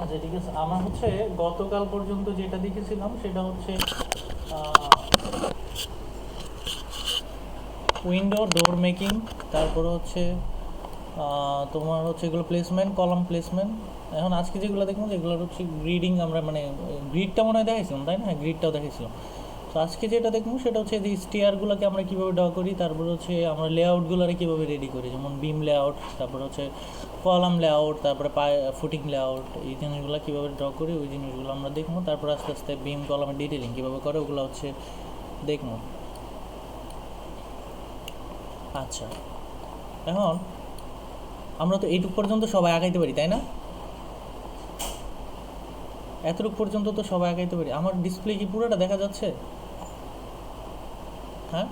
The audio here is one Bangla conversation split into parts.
আচ্ছা ঠিক আছে, আমার হচ্ছে গতকাল পর্যন্ত যেটা দেখেছিলাম সেটা হচ্ছে উইন্ডো ডোর মেকিং, তারপরে হচ্ছে তোমার হচ্ছে এগুলো প্লেসমেন্ট, কলাম প্লেসমেন্ট। এখন আজকে যেগুলো দেখবো যেগুলোর হচ্ছে গ্রিডিং, আমরা মানে গ্রিডটা মনে হয় দেখাইছিলাম তাই না? হ্যাঁ, গ্রিডটাও দেখাইছিলাম। তো আজকে যেটা দেখবো সেটা হচ্ছে যে স্টিয়ারগুলোকে আমরা কীভাবে ড্র করি, তারপর হচ্ছে আমরা লেআউটগুলোরে কীভাবে রেডি করি, যেমন বিম লেআউট, তারপর হচ্ছে কলাম লেআউট, তারপরে ফুটিং লেআউট, এই জিনিসগুলো কীভাবে ড্র করি ওই জিনিসগুলো আমরা দেখবো। তারপর আস্তে আস্তে বিম কলামের ডিটেলিং কীভাবে করে ওগুলো হচ্ছে দেখবো। আচ্ছা, এখন আমরা তো এইটুক পর্যন্ত সবাই আগাইতে পারি তাই না? এতটুক পর্যন্ত তো সবাই আগাইতে পারি। আমার ডিসপ্লে কি পুরোটা দেখা যাচ্ছে? হ্যাঁ,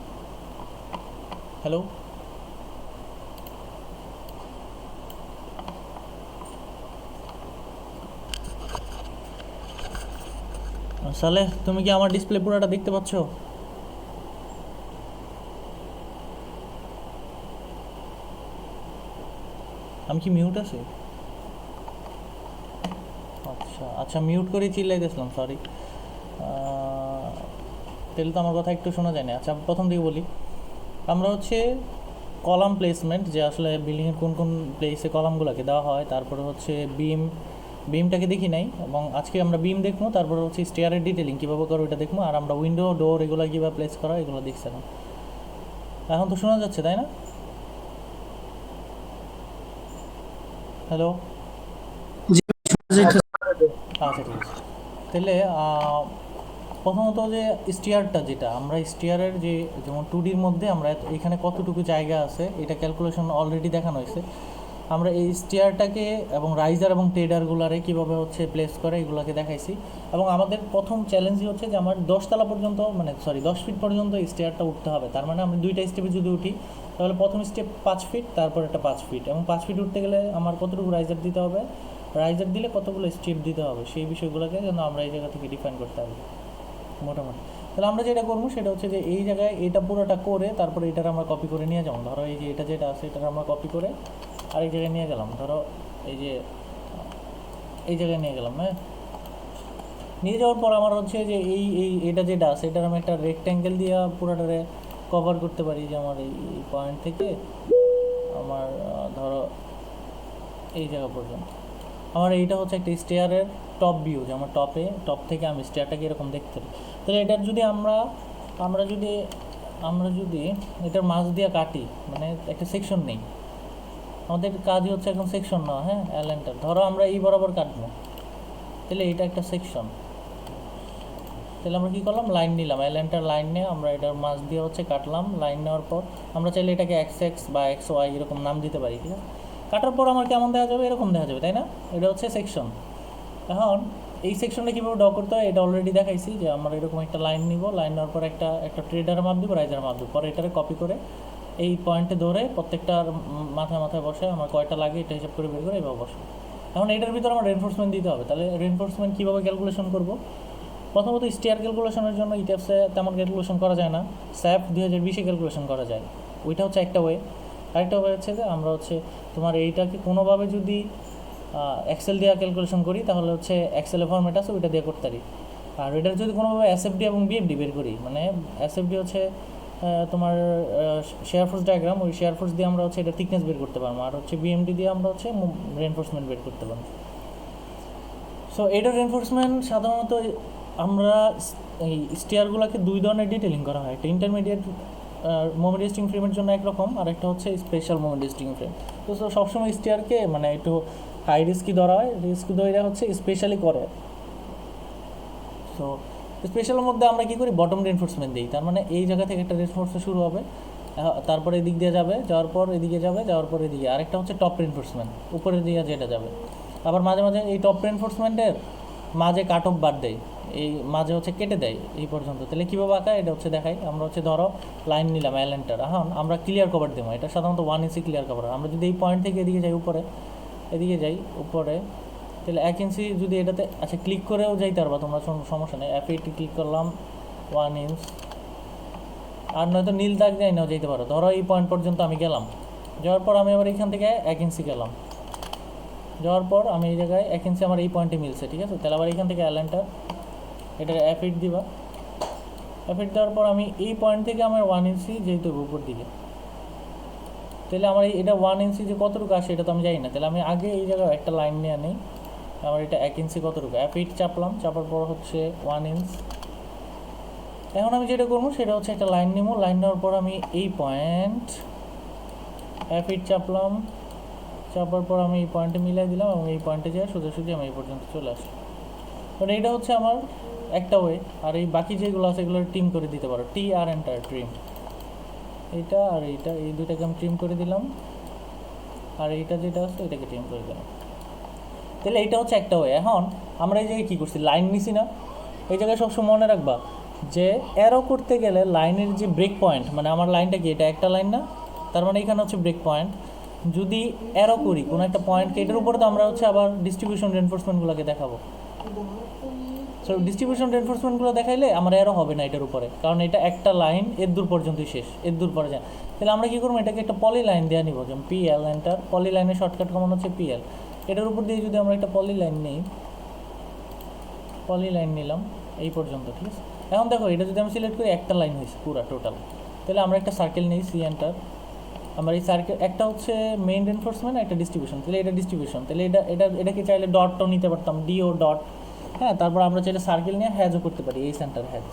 হ্যালো সালেহ, তুমি কি আমার ডিসপ্লে পুরোটা দেখতে পাচ্ছ? আমি কি মিউট আছি? আচ্ছা আচ্ছা, মিউট করে চিল্লাইতেছিলাম, সরি। তাহলে তো আমার কথা একটু শোনা যায় না। আচ্ছা, প্রথম দিকে বলি, আমরা হচ্ছে কলাম প্লেসমেন্ট, যে আসলে বিল্ডিংয়ের কোন কোন প্লেসে কলামগুলোকে দেওয়া হয়, তারপরে হচ্ছে বিমটাকে দেখি নাই, এবং আজকে আমরা বিম দেখবো, তারপরে হচ্ছে স্টেয়ারের ডিটেলিং কীভাবে করো ওইটা দেখবো, আর আমরা উইন্ডো ডোর এগুলো কীভাবে প্লেস করা এগুলো দেখছিলাম। এখন তো শোনা যাচ্ছে তাই না? হ্যালো, জি, শোনা আচ্ছা ঠিক আছে। তাহলে প্রথমত যে স্টিয়ারটা, যেটা আমরা স্টিয়ারের যে যেমন 2Dর মধ্যে আমরা এখানে কতটুকু জায়গা আছে এটা ক্যালকুলেশন অলরেডি দেখানো হয়েছে। আমরা এই স্টিয়ারটাকে এবং রাইজার এবং টেডারগুলারে কীভাবে হচ্ছে প্লেস করে এগুলোকে দেখাইছি। এবং আমাদের প্রথম চ্যালেঞ্জই হচ্ছে যে আমার 10 তলা পর্যন্ত, মানে সরি 10 ফিট পর্যন্ত স্টিয়ারটা উঠতে হবে। তার মানে আমি দুইটা স্টেপে যদি উঠি তাহলে প্রথম স্টেপ 5 ফিট, তারপর একটা 5 ফিট, এবং 5 ফিট উঠতে গেলে আমার কতটুকু রাইজার দিতে হবে, রাইজার দিলে কতগুলো স্টেপ দিতে হবে, সেই বিষয়গুলোকে যেন আমরা এই জায়গা থেকে ডিফাইন করতে হবে মোটামুটি। তাহলে আমরা যেটা করবো সেটা হচ্ছে যে এই জায়গায় এটা পুরোটা করে তারপরে এটার আমরা কপি করে নিয়ে যাবো। ধরো এই যে এটা যেটা আছে এটার আমরা কপি করে আরেক জায়গায় নিয়ে গেলাম। ধরো এই যে এই জায়গায় নিয়ে গেলাম, হ্যাঁ। নিয়ে যাওয়ার পর আমার হচ্ছে যে এটা যেটা আছে এটার আমি একটা রেক্ট্যাঙ্গেল দিয়ে পুরোটারে কভার করতে পারি, যে আমার এই পয়েন্ট থেকে আমার ধরো এই জায়গা পর্যন্ত আমার এইটা হচ্ছে একটা স্টেয়ারের টপ ভিউ, যে আমার টপ থেকে আমি স্টেয়ারটাকে এরকম দেখতে পারি। তাহলে এটার যদি আমরা যদি এটার মাছ দিয়ে কাটি, মানে একটা সেকশন নেই, আমাদের কাজই হচ্ছে এখন সেকশন না, হ্যাঁ, অ্যালাইনটা ধরো আমরা এই বরাবর কাটবো, তাহলে এটা একটা সেকশন। তাহলে আমরা কী করলাম, লাইন নিলাম, অ্যালাইনটার লাইন নিয়ে আমরা এটার মাছ দিয়ে হচ্ছে কাটলাম। লাইন নেওয়ার পর আমরা চাইলে এটাকে এক্স বা XY এরকম নাম দিতে পারি, ঠিক আছে? কাটার পর আমার কেমন দেখা যাবে, এরকম দেখা যাবে তাই না? এটা হচ্ছে সেকশন। এখন এই সেকশনটা কীভাবে ড্র করতে হয় এটা অলরেডি দেখাইছি, যে আমরা এরকম একটা লাইন নিব, লাইন নেওয়ার পর একটা একটা ট্রেডার মাপ দিব, রাইজার মাপ দিব, পরে এটারে কপি করে এই পয়েন্টে ধরে প্রত্যেকটার মাথায় মাথায় বসে আমার কয়টা লাগে এটা হিসাব করে বের করে এভাবে বসে। এখন এটার ভিতরে আমার রেনফোর্সমেন্ট দিতে হবে। তাহলে রেনফোর্সমেন্ট কীভাবে ক্যালকুলেশন করব? প্রথমত স্টিয়ার ক্যালকুলেশনের জন্য ইটেপসে তেমন ক্যালকুলেশন করা যায় না, স্যাপ 2020-এ ক্যালকুলেশন করা যায়, ওইটা হচ্ছে একটা ওয়ে। আরেকটা ওয়ে হচ্ছে যে আমরা হচ্ছে তোমার এইটাকে কোনোভাবে যদি এক্সেল দিয়ে ক্যালকুলেশন করি তাহলে হচ্ছে এক্সেলের ফর্মেট আছে ওইটা দিয়ে করতে পারি। আর এটার যদি কোনোভাবে SFD এবং BFD বের করি, মানে SFD হচ্ছে তোমার শেয়ার ফোর্স ডায়াগ্রাম, ওই শেয়ার ফোর্স দিয়ে আমরা হচ্ছে এটা থিকনেস বের করতে পারবো, আর হচ্ছে BMD দিয়ে আমরা হচ্ছে রেনফোর্সমেন্ট বের করতে পারবো। সো এটার রেনফোর্সমেন্ট সাধারণত আমরা এই স্টিয়ারগুলোকে দুই ধরনের ডিটেলিং করা হয়, একটা ইন্টারমিডিয়েট মোমেন্ট রেস্টিং ফ্রেমের জন্য একরকম, আর একটা হচ্ছে স্পেশাল মোমেন্ট রেস্টিং ফ্রেম। তো সবসময় স্টিয়ারকে মানে একটু হাই রিস্কি ধরা হয়, রিস্ক ধরে হচ্ছে স্পেশালি করে। সো স্পেশালের মধ্যে আমরা কী করি, বটম রেনফোর্সমেন্ট দিই। তার মানে এই জায়গা থেকে একটা রেনফোর্সমেন্ট শুরু হবে, তারপরে এদিক দিয়ে যাবে, যাওয়ার পর এদিকে যাবে, যাওয়ার পর এদিকে আরেকটা হচ্ছে টপ রেনফোর্সমেন্ট, উপরের দিকে যেটা যাবে। আবার মাঝে মাঝে এই টপ রেনফোর্সমেন্টের মাঝে কাট অফ বার দেয়, এই মাঝে হচ্ছে কেটে দেয় এই পর্যন্ত। তাহলে কীভাবে আঁকা এটা হচ্ছে দেখাই। আমরা হচ্ছে ধরো লাইন নিলাম অ্যালেন্টার, এখন আমরা ক্লিয়ার কভার দেবো, এটা সাধারণত 1 ইঞ্চি ক্লিয়ার কভার। আমরা যদি এই পয়েন্ট থেকে এদিকে যাই উপরে, এদিকে যাই উপরে, তাহলে 1 ইঞ্চি যদি এটাতে আচ্ছা ক্লিক করেও যাইতে পারবা তোমরা, সমস্যা নেই। F8 ক্লিক করলাম 1 ইঞ্চ, আর নয়তো নীল দাগ যাই নাও যেতে পারো। ধরো এই পয়েন্ট পর্যন্ত আমি গেলাম, যাওয়ার পর আমি আবার এখান থেকে 1 ইঞ্চি গেলাম, যাওয়ার পর আমি এই জায়গায় 1 ইঞ্চি আমার এই পয়েন্টে মিলছে, ঠিক আছে। তাহলে আবার এখান থেকে এন্টার, এটার F8 দিবা। F8 দেওয়ার পর আমি এই পয়েন্ট থেকে আমার 1 ইঞ্চি যেহেতু উপর দিকে, তাহলে আমার এটা 1 ইঞ্চি যে কতটুকু আসে এটা তো আমি জানি না। তাহলে আমি আগে এই জায়গায় একটা লাইন নিয়ে নিই, আমার এটা 1 ইঞ্চি কতটুকু, F8 চাপলাম, চাপার পর হচ্ছে 1 ইঞ্চ। এখন আমি যেটা করবো সেটা হচ্ছে একটা লাইন নিব, লাইন নেওয়ার পর আমি এই পয়েন্ট F8 চাপলাম, চাপার পর আমি এই পয়েন্টে মিলাই দিলাম এবং এই পয়েন্টে যাই সোজাসুজি আমি এই পর্যন্ত চলে আসি। কারণ এইটা হচ্ছে আমার একটা ওয়ে। আর এই বাকি যেগুলো আছে এগুলো ট্রিম করে দিতে পারো, টি আর এন্টার ট্রিম, এইটা আর এইটা, এই দুটাকে আমি ট্রিম করে দিলাম, আর এইটা যেটা আছে এটাকে ট্রিম করে দিলাম। তাহলে এইটা হচ্ছে একটা ওয়ে। এখন আমরা এই জায়গায় কী করছি, লাইন নিছি না, এই জায়গায় সবসময় মনে রাখবা যে অ্যারো করতে গেলে লাইনের যে ব্রেক পয়েন্ট, মানে আমার লাইনটা কি এটা একটা লাইন না, তার মানে এখানে হচ্ছে ব্রেক পয়েন্ট। যদি অ্যারো করি কোনো একটা পয়েন্টকে, এটার উপরে তো আমরা হচ্ছে আবার ডিস্ট্রিবিউশন রেনফোর্সমেন্টগুলোকে দেখাবো। সো ডিস্ট্রিবিউশন রেনফোর্সমেন্টগুলো দেখাইলে আমার অ্যারো হবে না এটার উপরে, কারণ এটা একটা লাইন এর দূর পর্যন্তই শেষ, এর দূর পরে যায়। তাহলে আমরা কী করবো, এটাকে একটা পলি লাইন দেওয়া নিব, যেমন PL এন্টার, পলি লাইনের শর্টকাট কমন হচ্ছে PL। এটার উপর দিয়ে যদি আমরা একটা পলি লাইন নিই, পলি লাইন নিলাম এই পর্যন্ত, ঠিক আছে। এখন দেখো এটা যদি আমি সিলেক্ট করি একটা লাইন হয়েছে পুরো টোটাল। তাহলে আমরা একটা সার্কেল নিই, সি এন্টার, আমার এই সার্কেল একটা হচ্ছে মেইন রেনফোর্সমেন্ট, একটা ডিস্ট্রিবিউশন, তাহলে এটা ডিস্ট্রিবিউশন, তাহলে এটাকে চাইলে ডটটাও নিতে পারতাম, ডিও ডট, হ্যাঁ। তারপর আমরা চাইলে সার্কেল নিয়ে হ্যাজও করতে পারি, এই সেন্টার হ্যাজ।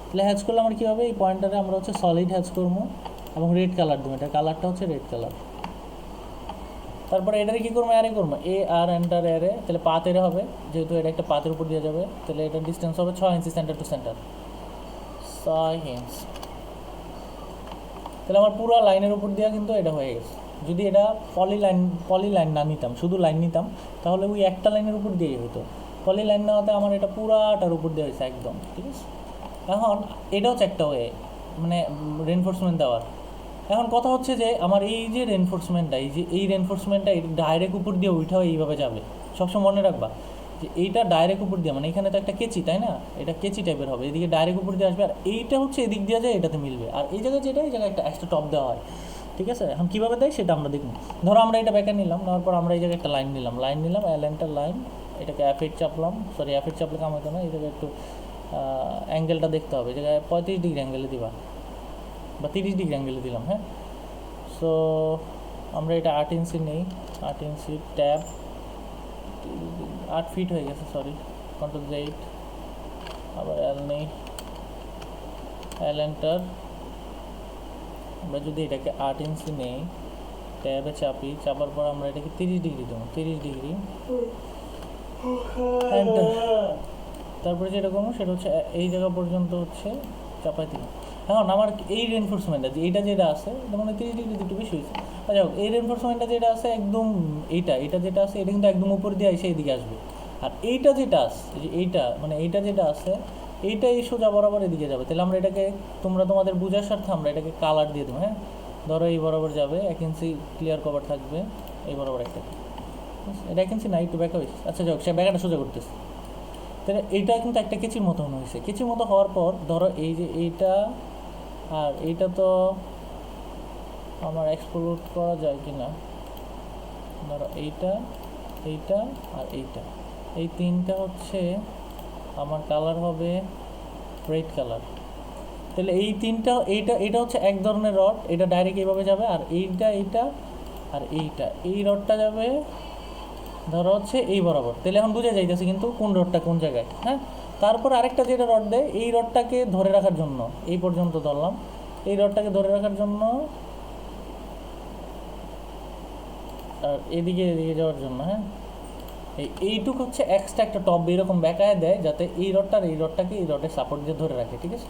তাহলে হ্যাজ করলে আমার কী হবে, এই পয়েন্টারে আমরা হচ্ছে সলিড হ্যাজ করবো এবং রেড কালার দেবো, এটার কালারটা হচ্ছে রেড কালার। তারপরে এটারে কী করবো, অ্যারে করবো, এ আর এন্টার অ্যারে, তাহলে পাত এরে হবে, যেহেতু এটা একটা পাতের উপর দিয়ে যাবে, তাহলে এটার ডিস্টেন্স হবে 6 ইঞ্চি সেন্টার টু সেন্টার, 6 ইঞ্চ। তাহলে আমার পুরো লাইনের উপর দিয়ে কিন্তু এটা হয়ে গেছে। যদি এটা পলি লাইন না নিতাম, শুধু লাইন নিতাম, তাহলে ওই একটা লাইনের উপর দিয়েই হতো। পলি লাইন নেওয়াতে আমার এটা পুরাটার উপর দিয়ে হয়েছে একদম, ঠিক আছে। এখন এটা হচ্ছে একটা ওয়ে, মানে রেনফোর্সমেন্ট দেওয়ার। এখন কথা হচ্ছে যে আমার এই যে রেনফোর্সমেন্টটা, এই রেনফোর্সমেন্টটা ডাইরেক্ট উপর দিয়ে উঠাও এইভাবে যাবে, সবসময় মনে রাখবা যে এইটা ডাইরেক্ট উপর দিয়ে, মানে এখানে তো একটা কেচি, তাই না, এটা কেচি টাইপের হবে, এদিকে ডাইরেক্ট উপর দিয়ে আসবে, আর এইটা হচ্ছে এদিক দিয়ে যায় এটাতে মিলবে, আর এই জায়গায় যেটা, এই জায়গায় একটা এক্সট্রা টপ দেওয়া হয়, ঠিক আছে। এখন কীভাবে দেয় সেটা আমরা দেখব। ধরো আমরা এটা ব্যাকে নিলাম, নেওয়ার পর আমরা এই জায়গায় একটা লাইন নিলাম, এলেন্টার লাইন, এটাকে F8 চাপলাম, সরি F8 চাপলে কাম হতো না, এই জায়গায় একটু অ্যাঙ্গেলটা দেখতে হবে, এই জায়গায় 35 ডিগ্রি অ্যাঙ্গেলে দিবা বা 30 ডিগ্রি অ্যাঙ্গেলে দিলাম, হ্যাঁ। সো আমরা এটা 8 ইঞ্চি নেই, 8 ইঞ্চি ট্যাব, 8 ফিট হয়ে গেছে, সরি, Ctrl+8, আবার এল নেই, এল এন্টার। আমরা যদি এটাকে 8 ইঞ্চি নেই, ট্যাবে চাপি, চাপার পর আমরা এটাকে 30 ডিগ্রি দেবো, 30 ডিগ্রি এন্টার। তারপরে যেটা করবো সেটা হচ্ছে এই জায়গা পর্যন্ত হচ্ছে চাপাই দিলাম। এখন আমার এই রেনফোর্সমেন্টটা এইটা যেটা আছে, এটা মানে 30 ডিগ্রি একটু বেশি হয়েছে, আচ্ছা এই রেনফোর্সমেন্টটা যেটা আছে একদম এটা যেটা আছে এটা কিন্তু একদম উপর দিয়ে এসে এদিকে আসবে। আর এইটা যেটা আছে, এইটা মানে এইটা যেটা আছে, এইটা এই সোজা বরাবর এদিকে যাবে। তাহলে আমরা এটাকে, তোমরা তোমাদের বোঝার স্বার্থে আমরা এটাকে কালার দিয়ে দেবো, হ্যাঁ। ধরো এই বরাবর যাবে, 1 ইঞ্চি ক্লিয়ার কভার থাকবে, এই বরাবর একটা, এটা 1 ইঞ্চি না, একটু ব্যাকা হয়েছে, আচ্ছা যাক, সে ব্যাকাটা সোজা করতেছে। তাহলে এইটা কিন্তু একটা কেচির মতো হয়েছে, কেচির মতো হওয়ার পর ধরো এই যে এইটা আর এইটা তো আমার এক্সপ্লোর করা যায় কি না, ধরো এইটা, এইটা আর এইটা, এই তিনটা হচ্ছে আমার কালার হবে রেড কালার। তাহলে এই তিনটা, এটা হচ্ছে এক ধরনের রড, এটা ডাইরেক্ট এইভাবে যাবে, আর এইটা আর এই রডটা যাবে ধরো হচ্ছে এই বরাবর। তাহলে এখন বুঝে যাইতেছে কিন্তু কোন রডটা কোন জায়গায়, হ্যাঁ। তারপর আরেকটা যেটা রড দেয়, এই রডটাকে ধরে রাখার জন্য এই পর্যন্ত ধরলাম, এই রডটাকে ধরে রাখার জন্য আর এদিকে যাওয়ার জন্য, হ্যাঁ। এইটুক হচ্ছে এক্সট্রা একটা টপ এরকম বেঁকায় দেয়, যাতে এই রডটা আর এই রডটাকে এই রডের সাপোর্ট দিয়ে ধরে রাখে, ঠিক আছে।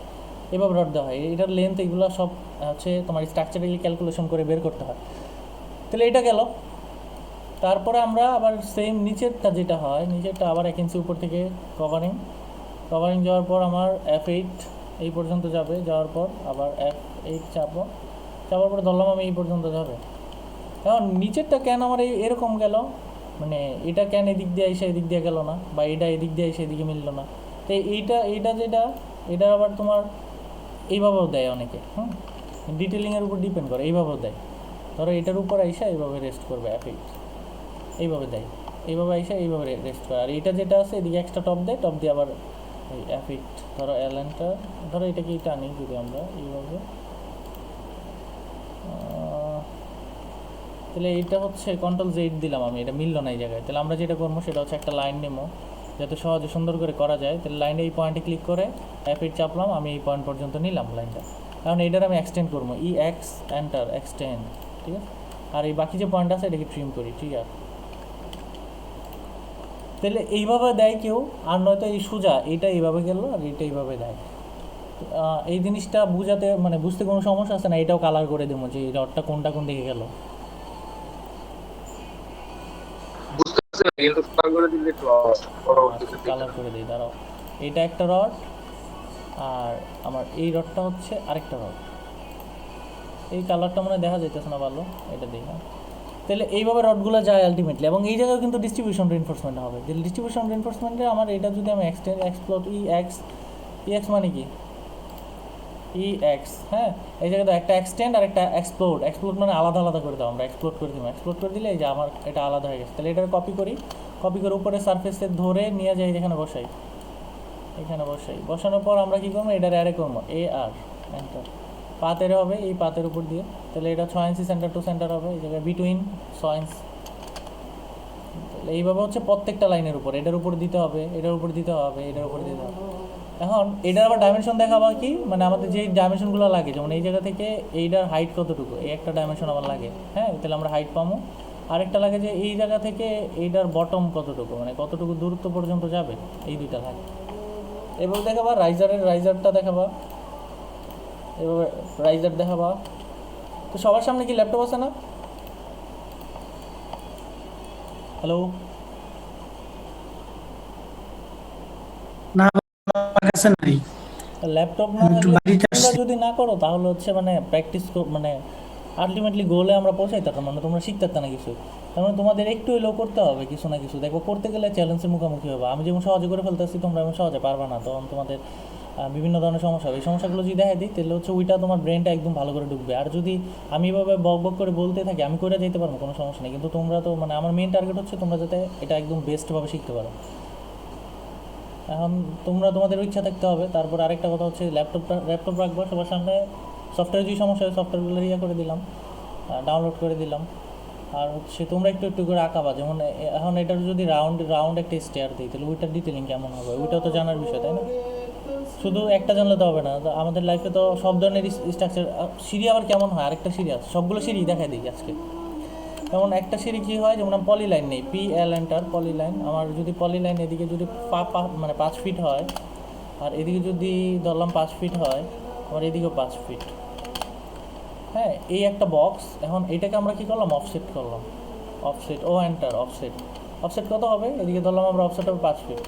এভাবে রড দেওয়া হয়, এটার লেন্থ এগুলো সব হচ্ছে তোমার স্ট্রাকচারালি ক্যালকুলেশন করে বের করতে হয়। তাহলে এটা গেল। তারপরে আমরা আবার সেম নিচেরটা যেটা হয়, নিচেরটা আবার 1 ইঞ্চি উপর থেকে কভারিং যাওয়ার পর আমার F8 এই পর্যন্ত যাবে, যাওয়ার পর আবার F8 চাপার পরে ধরলাম আমি এই পর্যন্ত যাবে। এখন নিচেরটা কেন আমার এরকম গেল, মানে এটা কেন এদিক দিয়ে এসে এদিক দিয়ে গেল না, বা এটা এদিক দিয়ে এসে এদিকে মিলল না। তো এইটা যেটা, এটা আবার তোমার এইভাবেও দেয় অনেকে, ডিটেলিংয়ের উপর ডিপেন্ড করে, এইভাবেও দেয়। ধরো এটার উপর এসে এইভাবে রেস্ট করবে F8, এইভাবে দেয়। এইভাবে এসে এইভাবে রেস্ট করে। আর এটা যেটা আছে এদিকে এক্সট্রা টপ দেয়, টপ দিয়ে আবার এই এফিট ধরো এলএনটা ধরো এটাকে টানি যদি আমরা এইভাবে, তাহলে এইটা হচ্ছে কন্ট্রোল জেড দিলাম আমি, এটা মিললো না এই জায়গায়। তাহলে আমরা যেটা করবো সেটা হচ্ছে একটা লাইন নেবো যাতে সহজে সুন্দর করে করা যায়। তাহলে লাইনে এই পয়েন্টে ক্লিক করে এফিট চাপলাম, আমি এই পয়েন্ট পর্যন্ত নিলাম লাইনটা। এখন এইটার আমি এক্সটেন্ড করবো, ই এক্স এন্টার এক্সটেন্ড, ঠিক আছে। আর এই বাকি যে পয়েন্ট আছে এটাকে ট্রিম করি, ঠিক আছে। তাহলে এইভাবে দেয় কেউ, আর নয়তো এই সোজা এইটা এইভাবে গেল আর এইটা এইভাবে দেয়। এই জিনিসটা বুঝাতে মানে বুঝতে কোনো সমস্যা আছে না, এটাও কালার করে দেবো যে এই রডটা কোনটা কোন দিকে গেল। কালার করে দিই, দাঁড়াও। এটা একটা রড আর আমার এই রডটা হচ্ছে আরেকটা রড। এই কালারটা মনে দেখা যাইতেছে না ভালো, এটা দিই না। তাহলে এইভাবে রডগুলো যায় আলটিমেটলি, এবং এই জায়গায় কিন্তু ডিস্ট্রিবিউশন রিনফোর্সমেন্ট হবে। যে ডিস্ট্রিবিউশন রিনফোর্সমেন্টে আমার এটা যদি আমি এক্সপ্লোর ই এক্স মানে কি ই এক্স, হ্যাঁ। এই জায়গায় একটা এক্সটেন্ড আর একটা এক্সপ্লোড মানে আলাদা আলাদা করে দাও, আমরা এক্সপ্লোড করে দিব। এক্সপ্লোড করে দিলে এই যে আমার এটা আলাদা হয়ে গেছে। তাহলে এটা কপি করে উপরে সারফেসে ধরে নিয়ে যাই, এখানে বসাই, বসানোর পর আমরা কী করবো, এটার অ্যারে করবো এ আর এন্টার, পাতের হবে এই পাতের উপর দিয়ে। তাহলে এটা 6 ইঞ্চি সেন্টার টু সেন্টার হবে, এই জায়গায় বিটুইন 6 ইঞ্চি। তাহলে এইভাবে হচ্ছে প্রত্যেকটা লাইনের উপর, এটার উপর দিতে হবে, এটার উপর দিতে হবে, এটার উপর দিতে হবে। এখন এটার আবার ডাইমেনশন দেখাবো কি, মানে আমাদের যেই ডাইমেনশনগুলো লাগে, যেমন এই জায়গা থেকে এইটার হাইট কতটুকু, এই একটা ডাইমেনশন আমার লাগে, হ্যাঁ। তাহলে আমরা হাইট পাবো। আরেকটা লাগে যে এই জায়গা থেকে এইটার বটম কতটুকু, মানে কতটুকু দূরত্ব পর্যন্ত যাবে, এই দুইটা লাগে। এভাবে দেখাবা রাইজারটা দেখাবা, এভাবে রাইজার দেখাবা। তো সবার সামনে কি ল্যাপটপ আছে না? হ্যালো, না আমার কাছে নাই। ল্যাপটপ না আমি একটু থাকলে বাড়িতে তোমরা আসছি। যদি না করো তাহলে হচ্ছে মানে প্র্যাকটিস মানে আলটিমেটলি গোলে আমরা পৌঁছাইতে পারতাম, মানে তোমরা শিখতে পারতাম না কিছু। তার মানে তোমাদের একটু এলো করতে হবে কিছু না কিছু, দেখো করতে গেলে চ্যালেঞ্জের মুখোমুখি হবে। আমি যেমন সহজে করে ফেলতেছি, তোমরা এমন সহজে পারবা না, তখন তোমাদের বিভিন্ন ধরনের সমস্যা হবে। এই সমস্যাগুলো যদি দেখা দিই তাহলে হচ্ছে ওইটা তোমার ব্রেনটা একদম ভালো করে ঢুকবে। আর যদি আমি এভাবে বক করে বলতে থাকি, আমি করে যেতে পারবো, কোনো সমস্যা নেই। কিন্তু তোমরা তো মানে আমার মেন টার্গেট হচ্ছে তোমরা যাতে এটা একদম বেস্টভাবে শিখতে পারো। এখন তোমরা তোমাদের ইচ্ছা থাকতে হবে। তারপর আরেকটা কথা হচ্ছে ল্যাপটপ রাখবো সবার সামনে। সফটওয়্যার যদি সমস্যা হয় সফটওয়্যারগুলো করে দিলাম, ডাউনলোড করে দিলাম। আর হচ্ছে তোমরা একটু একটু করে আঁকাবা, যেমন এখন এটার যদি রাউন্ড একটা স্টেয়ার দিই তাহলে ওইটার ডিটেলিং কেমন হবে, ওইটাও তো জানার বিষয়, তাই না? শুধু একটা জানলে তো হবে না, তো আমাদের লাইফে তো সব ধরনের স্ট্রাকচার। সিঁড়ি আবার কেমন হয়, আরেকটা সিঁড়ি আছে, সবগুলো সিঁড়ি দেখাই দিই আজকে। যেমন একটা সিঁড়ি কী হয়, যেমন আমি পলি লাইন নেই, PL এন্টার পলি লাইন। আমার যদি পলি লাইন এদিকে যদি মানে 5 ফিট হয়, আর এদিকে যদি ধরলাম 5 ফিট হয়, আমার এদিকেও 5 ফিট, হ্যাঁ। এই একটা বক্স, এখন এটাকে আমরা কী করলাম, অফসেট করলাম, অফসেট এন্টার অফসেট কত হবে, এদিকে ধরলাম আমরা অফসেট হবে 5 ফিট।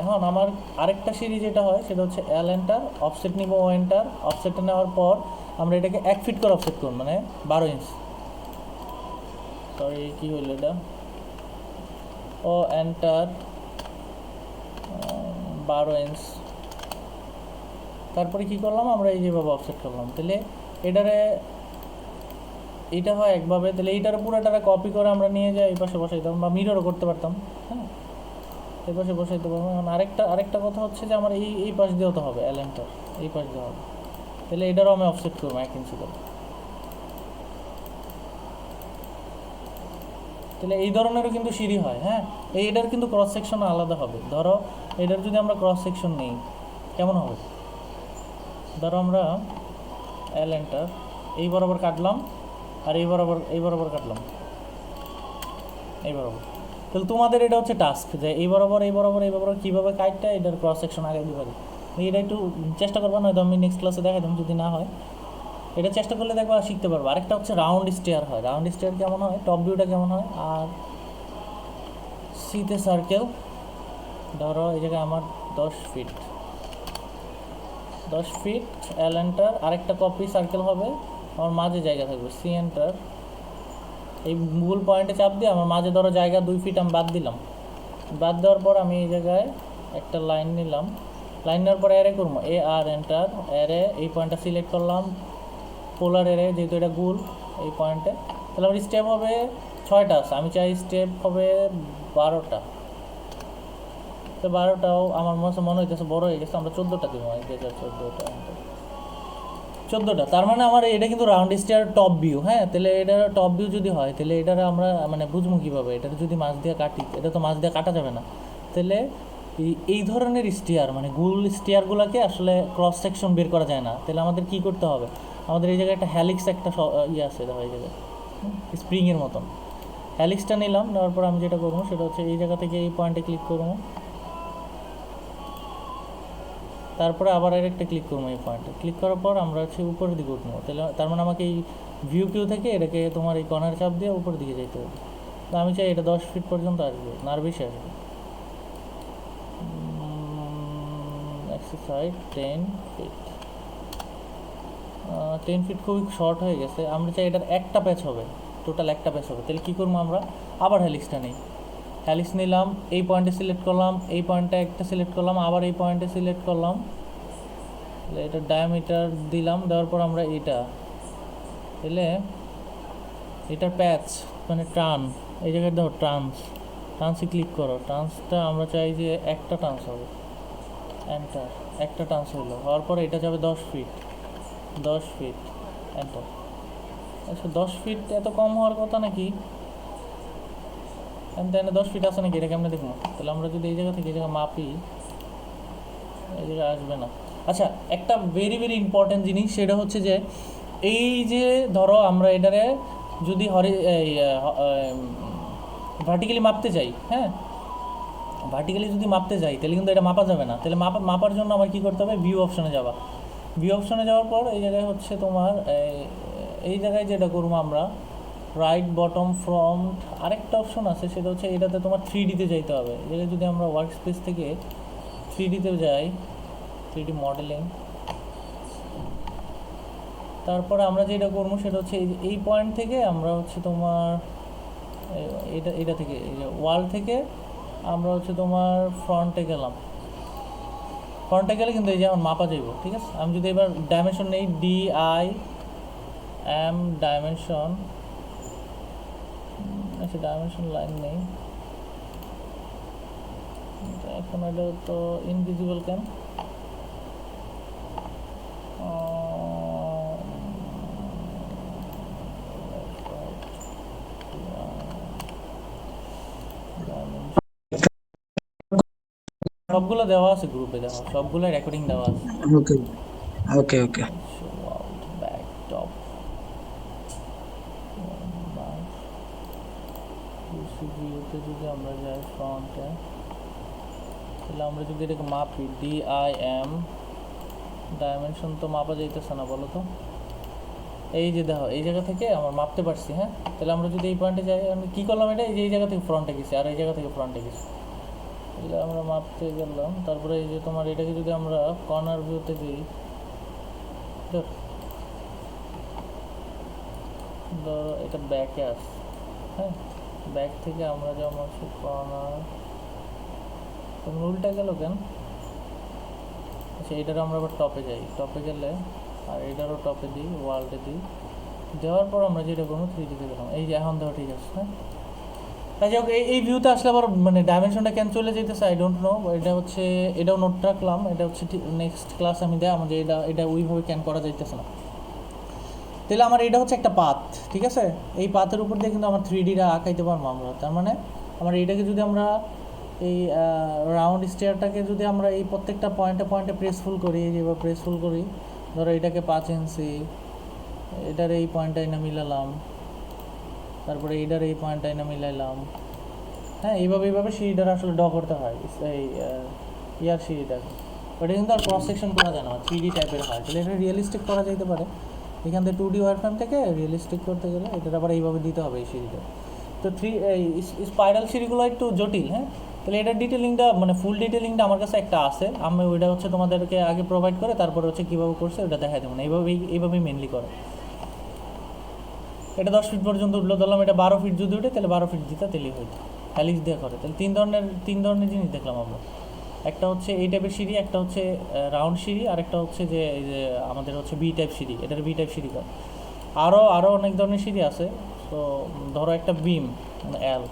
এখন আমার আরেকটা সিঁড়ি যেটা হয় সেটা হচ্ছে এল এন্টার, অফসেট নিব এন্টার। অফসেটটা নেওয়ার পর আমরা এটাকে 1 ফিট করে অফসেট করব, মানে 12 ইঞ্চ। সরি কী হইল এটা, এন্টার 12 ইঞ্চ। তারপরে কী করলাম, আমরা এই যেভাবে অফসেট করলাম। তাহলে এইটা হয় একভাবে। তাহলে এইটার পুরোটারে কপি করে আমরা নিয়ে যাই এই পাশে বসাইতাম, বা মিররও করতে পারতাম, হ্যাঁ। এই পাশে বসাইতে পারবো। এখন আরেকটা কথা হচ্ছে যে আমার এই পাশ দিয়েও তো হবে, এলেনটার এই পাশ দিয়ে হবে। তাহলে এটারও আমি অফসেট করবো 1 ইঞ্চি করে। তাহলে এই ধরনেরও কিন্তু সিঁড়ি হয়, হ্যাঁ। এটার কিন্তু ক্রস সেকশন আলাদা হবে। ধরো এটার যদি আমরা ক্রস সেকশন নিই কেমন হবে, ধরো আমরা এলেনটার এই বরাবর কাটলাম, আর এই বরাবর কাটলাম, এই বরাবর। তাহলে তোমাদের এটা হচ্ছে টাস্ক যে এই বরাবর কীভাবে কাটটা এটার ক্রস সেকশন আগে দিতে পারি। এটা একটু চেষ্টা করবো, নয়তো আমি নেক্সট ক্লাসে দেখাই দেবো, যদি না হয় এটা চেষ্টা করলে দেখবা শিখতে পারবো। আরেকটা হচ্ছে রাউন্ড স্টেয়ার হয়, রাউন্ড স্টেয়ার কেমন হয়, টপ ভিউটা কেমন হয়। আর সিতে সার্কেল, ধরো এই জায়গায় আমার 10 ফিট এল এন্টার, আরেকটা কপি সার্কেল হবে, আমার মাঝে জায়গা থাকবে সি এন্টার। এই মূল পয়েন্টে চাপ দিয়ে আমার মাঝে ধরো জায়গা 2 ফিট আমি বাদ দিলাম। বাদ দেওয়ার পর আমি এই জায়গায় একটা লাইন নিলাম, লাইন নেওয়ার পর অ্যারে করবো আর এন্টার, অ্যারে এই পয়েন্টটা সিলেক্ট করলাম, পোলার অ্যারে যেহেতু এটা গোল এই পয়েন্টে। তাহলে আমার স্টেপ হবে 6টা আছে, আমি চাই স্টেপ হবে 12টা। তো 12টাও আমার মনে হইতেছে বড় হয়ে গেছে, আমরা 14টা দিব। 14টা, তার মানে আমার এটা কিন্তু রাউন্ড স্টেয়ার টপ ভিউ। হ্যাঁ, তাহলে এটা টপ ভিউ যদি হয় তাহলে এটার আমরা মানে বুঝবো কীভাবে? এটা যদি মাছ দিয়ে কাটি, এটা তো মাছ দিয়ে কাটা যাবে না। তাহলে এই ধরনের স্টিয়ার মানে গোল স্টিয়ারগুলোকে আসলে ক্রস সেকশন বের করা যায় না। তাহলে আমাদের কি করতে হবে? আমাদের এই জায়গায় একটা হ্যালিক্স একটা ইয়ে আছে, দেখো এই জায়গায় স্প্রিংয়ের মতন হ্যালিক্সটা নিলাম। নেওয়ার পর আমি যেটা করবো সেটা হচ্ছে এই জায়গা থেকে এই পয়েন্টে ক্লিক করবো, তারপরে আবার আরেকটা ক্লিক করবো। এই পয়েন্টে ক্লিক করার পর আমরা হচ্ছে উপরের দিকে উঠবো। তাহলে তার মানে আমাকে এই ভিউ কিউ থেকে এটাকে তোমার এই কর্নার চাপ দিয়ে উপরের দিকে যেতে হবে। তো আমি চাই এটা 10 ফিট পর্যন্ত আসবে, না আর বেশি আসবে। Exercise 10 feet. 10 ফিট খুবই শর্ট হয়ে গেছে। আমরা চাই এটার একটা প্যাচ হবে, টোটাল একটা প্যাচ হবে। তাহলে কী করবো? আমরা আবার হ্যালিক্সটা নিই। হ্যালিক্স নিলাম, এই পয়েন্টে সিলেক্ট করলাম, এই পয়েন্টটা একটা সিলেক্ট করলাম, আবার এই পয়েন্টে সিলেক্ট করলাম, এটা ডায়ামিটার দিলাম। দেওয়ার পর আমরা এটা তাহলে এটার প্যাচ মানে টার্ন, এই জায়গায় দেখো ট্রান্সে ক্লিক করো। ট্রান্সটা আমরা চাই যে একটা ট্রান্স হবে, এন্টার। একটা ট্রান্স হলো, হওয়ার পরে এটা যাবে 10 ফিট, 10 ফিট, এন্টার। আচ্ছা 10 ফিট এত কম হওয়ার কথা নাকি? তাহলে 10 ফিট আছে নাকি, এটা কেমনে দেখবো? তাহলে আমরা যদি এই জায়গা থেকে এই জায়গা মাপি, এই জায়গায় আসবে না। আচ্ছা, একটা ভেরি ভেরি ইম্পর্ট্যান্ট জিনিস, সেটা হচ্ছে যে এই যে ধরো আমরা এটারে যদি ভার্টিক্যালি মাপতে যাই, হ্যাঁ ভার্টিক্যালি যদি মাপতে যাই তাহলে কিন্তু এটা মাপা যাবে না। তাহলে মাপার জন্য আমার কী করতে হবে? ভিউ অপশনে যাওয়া। ভিউ অপশনে যাওয়ার পর এই জায়গায় হচ্ছে তোমার এই জায়গায় যেটা করবো আমরা রাইট বটম ফ্রন্ট আরেকটা অপশন আছে, সেটা হচ্ছে এটাতে তোমার 3Dতে যাইতে হবে। এই জায়গায় যদি আমরা ওয়ার্ক স্পেস থেকে 3Dতে যাই, 3D মডেলিং, তারপরে আমরা যেটা করবো সেটা হচ্ছে এই পয়েন্ট থেকে আমরা হচ্ছে তোমার এটা থেকে এই যে ওয়াল থেকে আমরা হচ্ছে তোমার ফ্রন্টে গেলাম। ফ্রন্টে গেলে কিন্তু এই যে আমার মাপা যাইব, ঠিক আছে? আমি যদি এবার ডাইমেনশন নেই, DIM ডাইমেনশন, আচ্ছা ডাইমেনশন লাইন নেই এখন, এটা তো ইনভিজিবল কেন? সবগুলো দেওয়া আছে গ্রুপে, দেখো সবগুলো রেকর্ডিং দেওয়া আছে। Okay okay okay show out back top ভিউতে যদি আমরা যাই ফ্রন্টে, তাহলে আমরা যদি এটাকে মাপি DIM ডাইমেনশন, তো মাপা যাইতেছে না, বলো তো? এই যে দেখো এই জায়গা থেকে আমরা মাপতে পারছি। হ্যাঁ, তাহলে আমরা যদি এই পয়েন্টে যাই, আমি কী করলাম? এটা এই জায়গা থেকে ফ্রন্টে গেছি আর এই জায়গা থেকে ফ্রন্টে গেছি, তাহলে আমরা মাপতে গেলাম। তারপরে এই যে তোমার এটাকে যদি আমরা কর্নার ভিউতে দিই, ধরো এটা ব্যাকে আসে, হ্যাঁ ব্যাক থেকে আমরা যেমন হচ্ছে কর্নার, তুমি উল্টা গেল কেন? আচ্ছা এটারও আমরা আবার টপে যাই, টপে গেলে আর এটারও টপে দিই, ওয়ার্ল্ডে দিই। দেওয়ার পর আমরা যেটা করবো 3Dতে গেলাম, এই যে এখন দেওয়া ঠিক আছে। হ্যাঁ, তাই যাই হোক এই ভিউতে আসলে আবার মানে ডাইমেনশনটা কেন চলে যেতেছে আই ডোন্ট নো। এটা হচ্ছে এটাও নোট রাখলাম, এটা হচ্ছে নেক্সট ক্লাস আমি দেয় আমাদের এটা ওইভাবে ক্যান করা যাইতেছে না। তাহলে আমার এটা হচ্ছে একটা পাথ, ঠিক আছে? এই পাথের উপর দিয়ে কিন্তু আমার 3Dটা আঁকাইতে পারবো আমরা। তার মানে আমার এইটাকে যদি আমরা এই রাউন্ড স্টেয়ারটাকে যদি আমরা এই প্রত্যেকটা পয়েন্টে পয়েন্টে প্রেসফুল করি, যেভাবে প্রেসফুল করি, ধরো এটাকে 5 ইঞ্চি, এটার এই পয়েন্টটা এনে মিলালাম, তারপরে এইটার এই পয়েন্টটা এনে মিলাইলাম। হ্যাঁ, এইভাবে সিঁড়িটার আসলে ড্র করতে হয়, এই ইয়ার সিঁড়িটাকে। ওটা কিন্তু আর ক্রস সেকশন করা যায় না, 3D টাইপের হয়। তাহলে এটা রিয়েলিস্টিক করা যেতে পারে। এখান থেকে 2D ওয়ারফ্রেম থেকে রিয়েলিস্টিক করতে গেলে এটার আবার এইভাবে দিতে হবে এই সিঁড়িটা। তো এই স্পাইরাল সিঁড়িগুলো একটু জটিল। হ্যাঁ, তাহলে এটার ডিটেলিংটা মানে ফুল ডিটেলিংটা আমার কাছে একটা আছে, আমি ওইটা হচ্ছে তোমাদেরকে আগে প্রোভাইড করে তারপরে হচ্ছে কীভাবে করছে ওটা দেখাই দেবো না। এইভাবেই মেনলি করে। এটা 10 ফিট পর্যন্ত উঠলো, ধরলাম এটা 12 ফিট যদি উঠে তাহলে 12 ফিট দিতে তেলেই হইতো, হ্যালিক্স দিয়ে করে। তাহলে তিন ধরনের জিনিস দেখলাম আমরা। একটা হচ্ছে এই টাইপের সিঁড়ি, একটা হচ্ছে রাউন্ড সিঁড়ি, আর একটা হচ্ছে যে এই যে আমাদের হচ্ছে বি টাইপ সিঁড়ি, এটার বি টাইপ সিঁড়ি করে। আরও অনেক ধরনের সিঁড়ি আছে, তো ধরো একটা বিম মানে এল,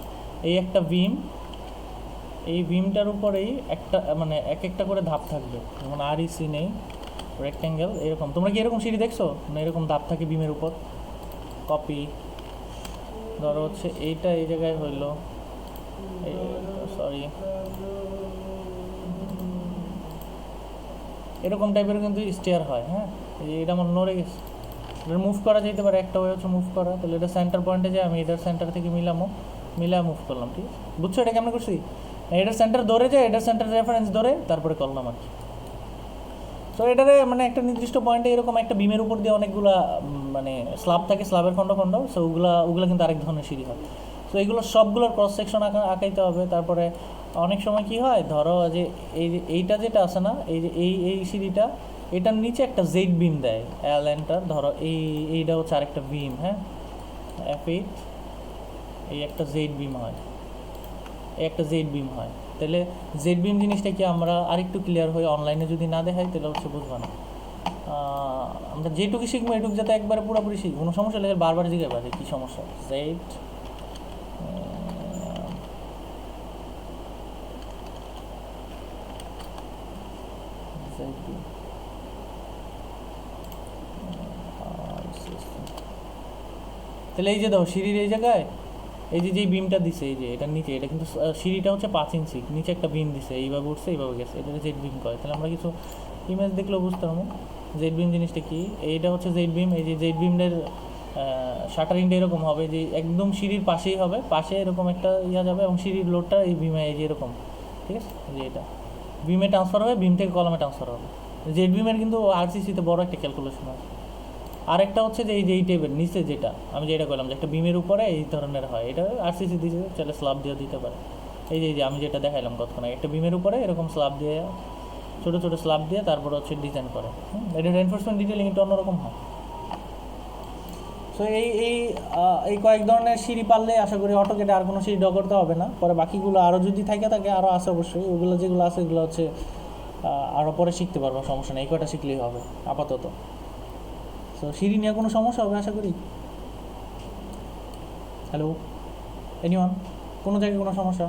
এই একটা বিম, এই বিমটার উপরেই একটা মানে এক একটা করে ধাপ থাকবে, যেমন আর ই সি নেই রেক্ট্যাঙ্গেল এরকম। তোমরা কি এরকম সিঁড়ি দেখছো? মানে এরকম ধাপ থাকে বিমের উপর। কপি, ধরো হচ্ছে এইটা এই জায়গায় হইলো, সরি এরকম টাইপের কিন্তু স্টেয়ার হয়। হ্যাঁ, এই যে এটা আমার নড়ে গেছে, এটা মুভ করা যেতে পারে। একটা ওয়ে হচ্ছে মুভ করা, তাহলে এটা সেন্টার পয়েন্টে যায়, আমি এটার সেন্টার থেকে মিলা মুভ করলাম। ঠিক আছে, বুঝছো এটা কেমন করছি? এটার সেন্টার ধরে যায়, এটার সেন্টার রেফারেন্স ধরে তারপরে করলাম আর কি। সো এটারে মানে একটা নির্দিষ্ট পয়েন্টে এরকম একটা বিমের উপর দিয়ে অনেকগুলা মানে স্ল্যাব থাকে, স্ল্যাবের খণ্ড খণ্ড। সো ওগুলা কিন্তু আরেক ধরনের সিঁড়ি হয়। সো এইগুলো সবগুলোর ক্রস সেকশন আঁকাইতে হবে। তারপরে অনেক সময় কি হয়, ধরো যে এইটা যেটা আছে না, এই যে এই সিঁড়িটা, এটার নিচে একটা জেড বিম দেয় এল এন্টার। ধরো এইটা হচ্ছে আরেকটা বিম, হ্যাঁ F8, এই একটা জেড বিম হয়, এই একটা জেড বিম হয়। তাহলে জেড বিম জিনিসটা কি আমরা আরেকটু ক্লিয়ার হয়ে অনলাইনে যদি না দেখাই তাহলে হচ্ছে বুঝবো না। আমরা যেটুকু শিখবো এটুকু যাতে একবারে পুরোপুরি শিখবো, কোনো সমস্যা হলে বারবার জিজ্ঞাসা পারে কী সমস্যা। জেড জেড বিম তাহলে এই যে দাও সিঁড়ির এই জায়গায় এই যে যেই বিমটা দিছে, এই যে এটার নিচে, এটা কিন্তু সিঁড়িটা হচ্ছে 5 ইঞ্চি, নিচে একটা বিম দিছে, এইভাবে উঠছে এইভাবে গেছে, এটা জেড বিম করে। তাহলে আমরা কিছু ইমেজ দেখলেও বুঝতে পারবো জেড বিম জিনিসটা কি। এইটা হচ্ছে জেড বিম, এই যে জেড বিমের শাটারিংটা এরকম হবে যে একদম সিঁড়ির পাশেই হবে, পাশে এরকম একটা ইয়া যাবে এবং সিঁড়ির লোডটা এই বিমে এই যে এরকম, ঠিক আছে, যে এটা বিমে ট্রান্সফার হবে, বিম থেকে কলামে ট্রান্সফার হবে। জেড বিমের কিন্তু আরসিসিতে বড় একটা ক্যালকুলেশন আছে। আরেকটা হচ্ছে যে এই টেবিল নিচে যেটা আমি যেটা বললাম যে একটা বিমের উপরে এই ধরনের হয়, এটা আরসিসি দিতে চাইলে স্ল্যাব দিয়ে দিতে পারে। এই যে আমি যেটা দেখাইলাম কতক্ষণ আগে, একটা বিমের উপরে এরকম স্ল্যাব দিয়ে, ছোটো ছোটো স্ল্যাব দিয়ে তারপর হচ্ছে ডিজাইন করে। এটা রেনফোর্সমেন্ট ডিটেলিং একটু অন্যরকম হয়। সো এই কয়েক ধরনের সিঁড়ি পারলে আশা করি অটোকেটে আর কোনো সিঁড়ি ড্র করতে হবে না। পরে বাকিগুলো আরও যদি থাকে আরও আছে অবশ্যই, ওগুলো যেগুলো আছে এগুলো হচ্ছে আরও পরে শিখতে পারবো, সমস্যা নেই, এই কয়টা শিখলেই হবে আপাতত। তো সিঁড়ি নিয়ে কোনো সমস্যা হবে আশা করি? হ্যালো এনিওয়ান, কোনো জায়গায় কোনো সমস্যা?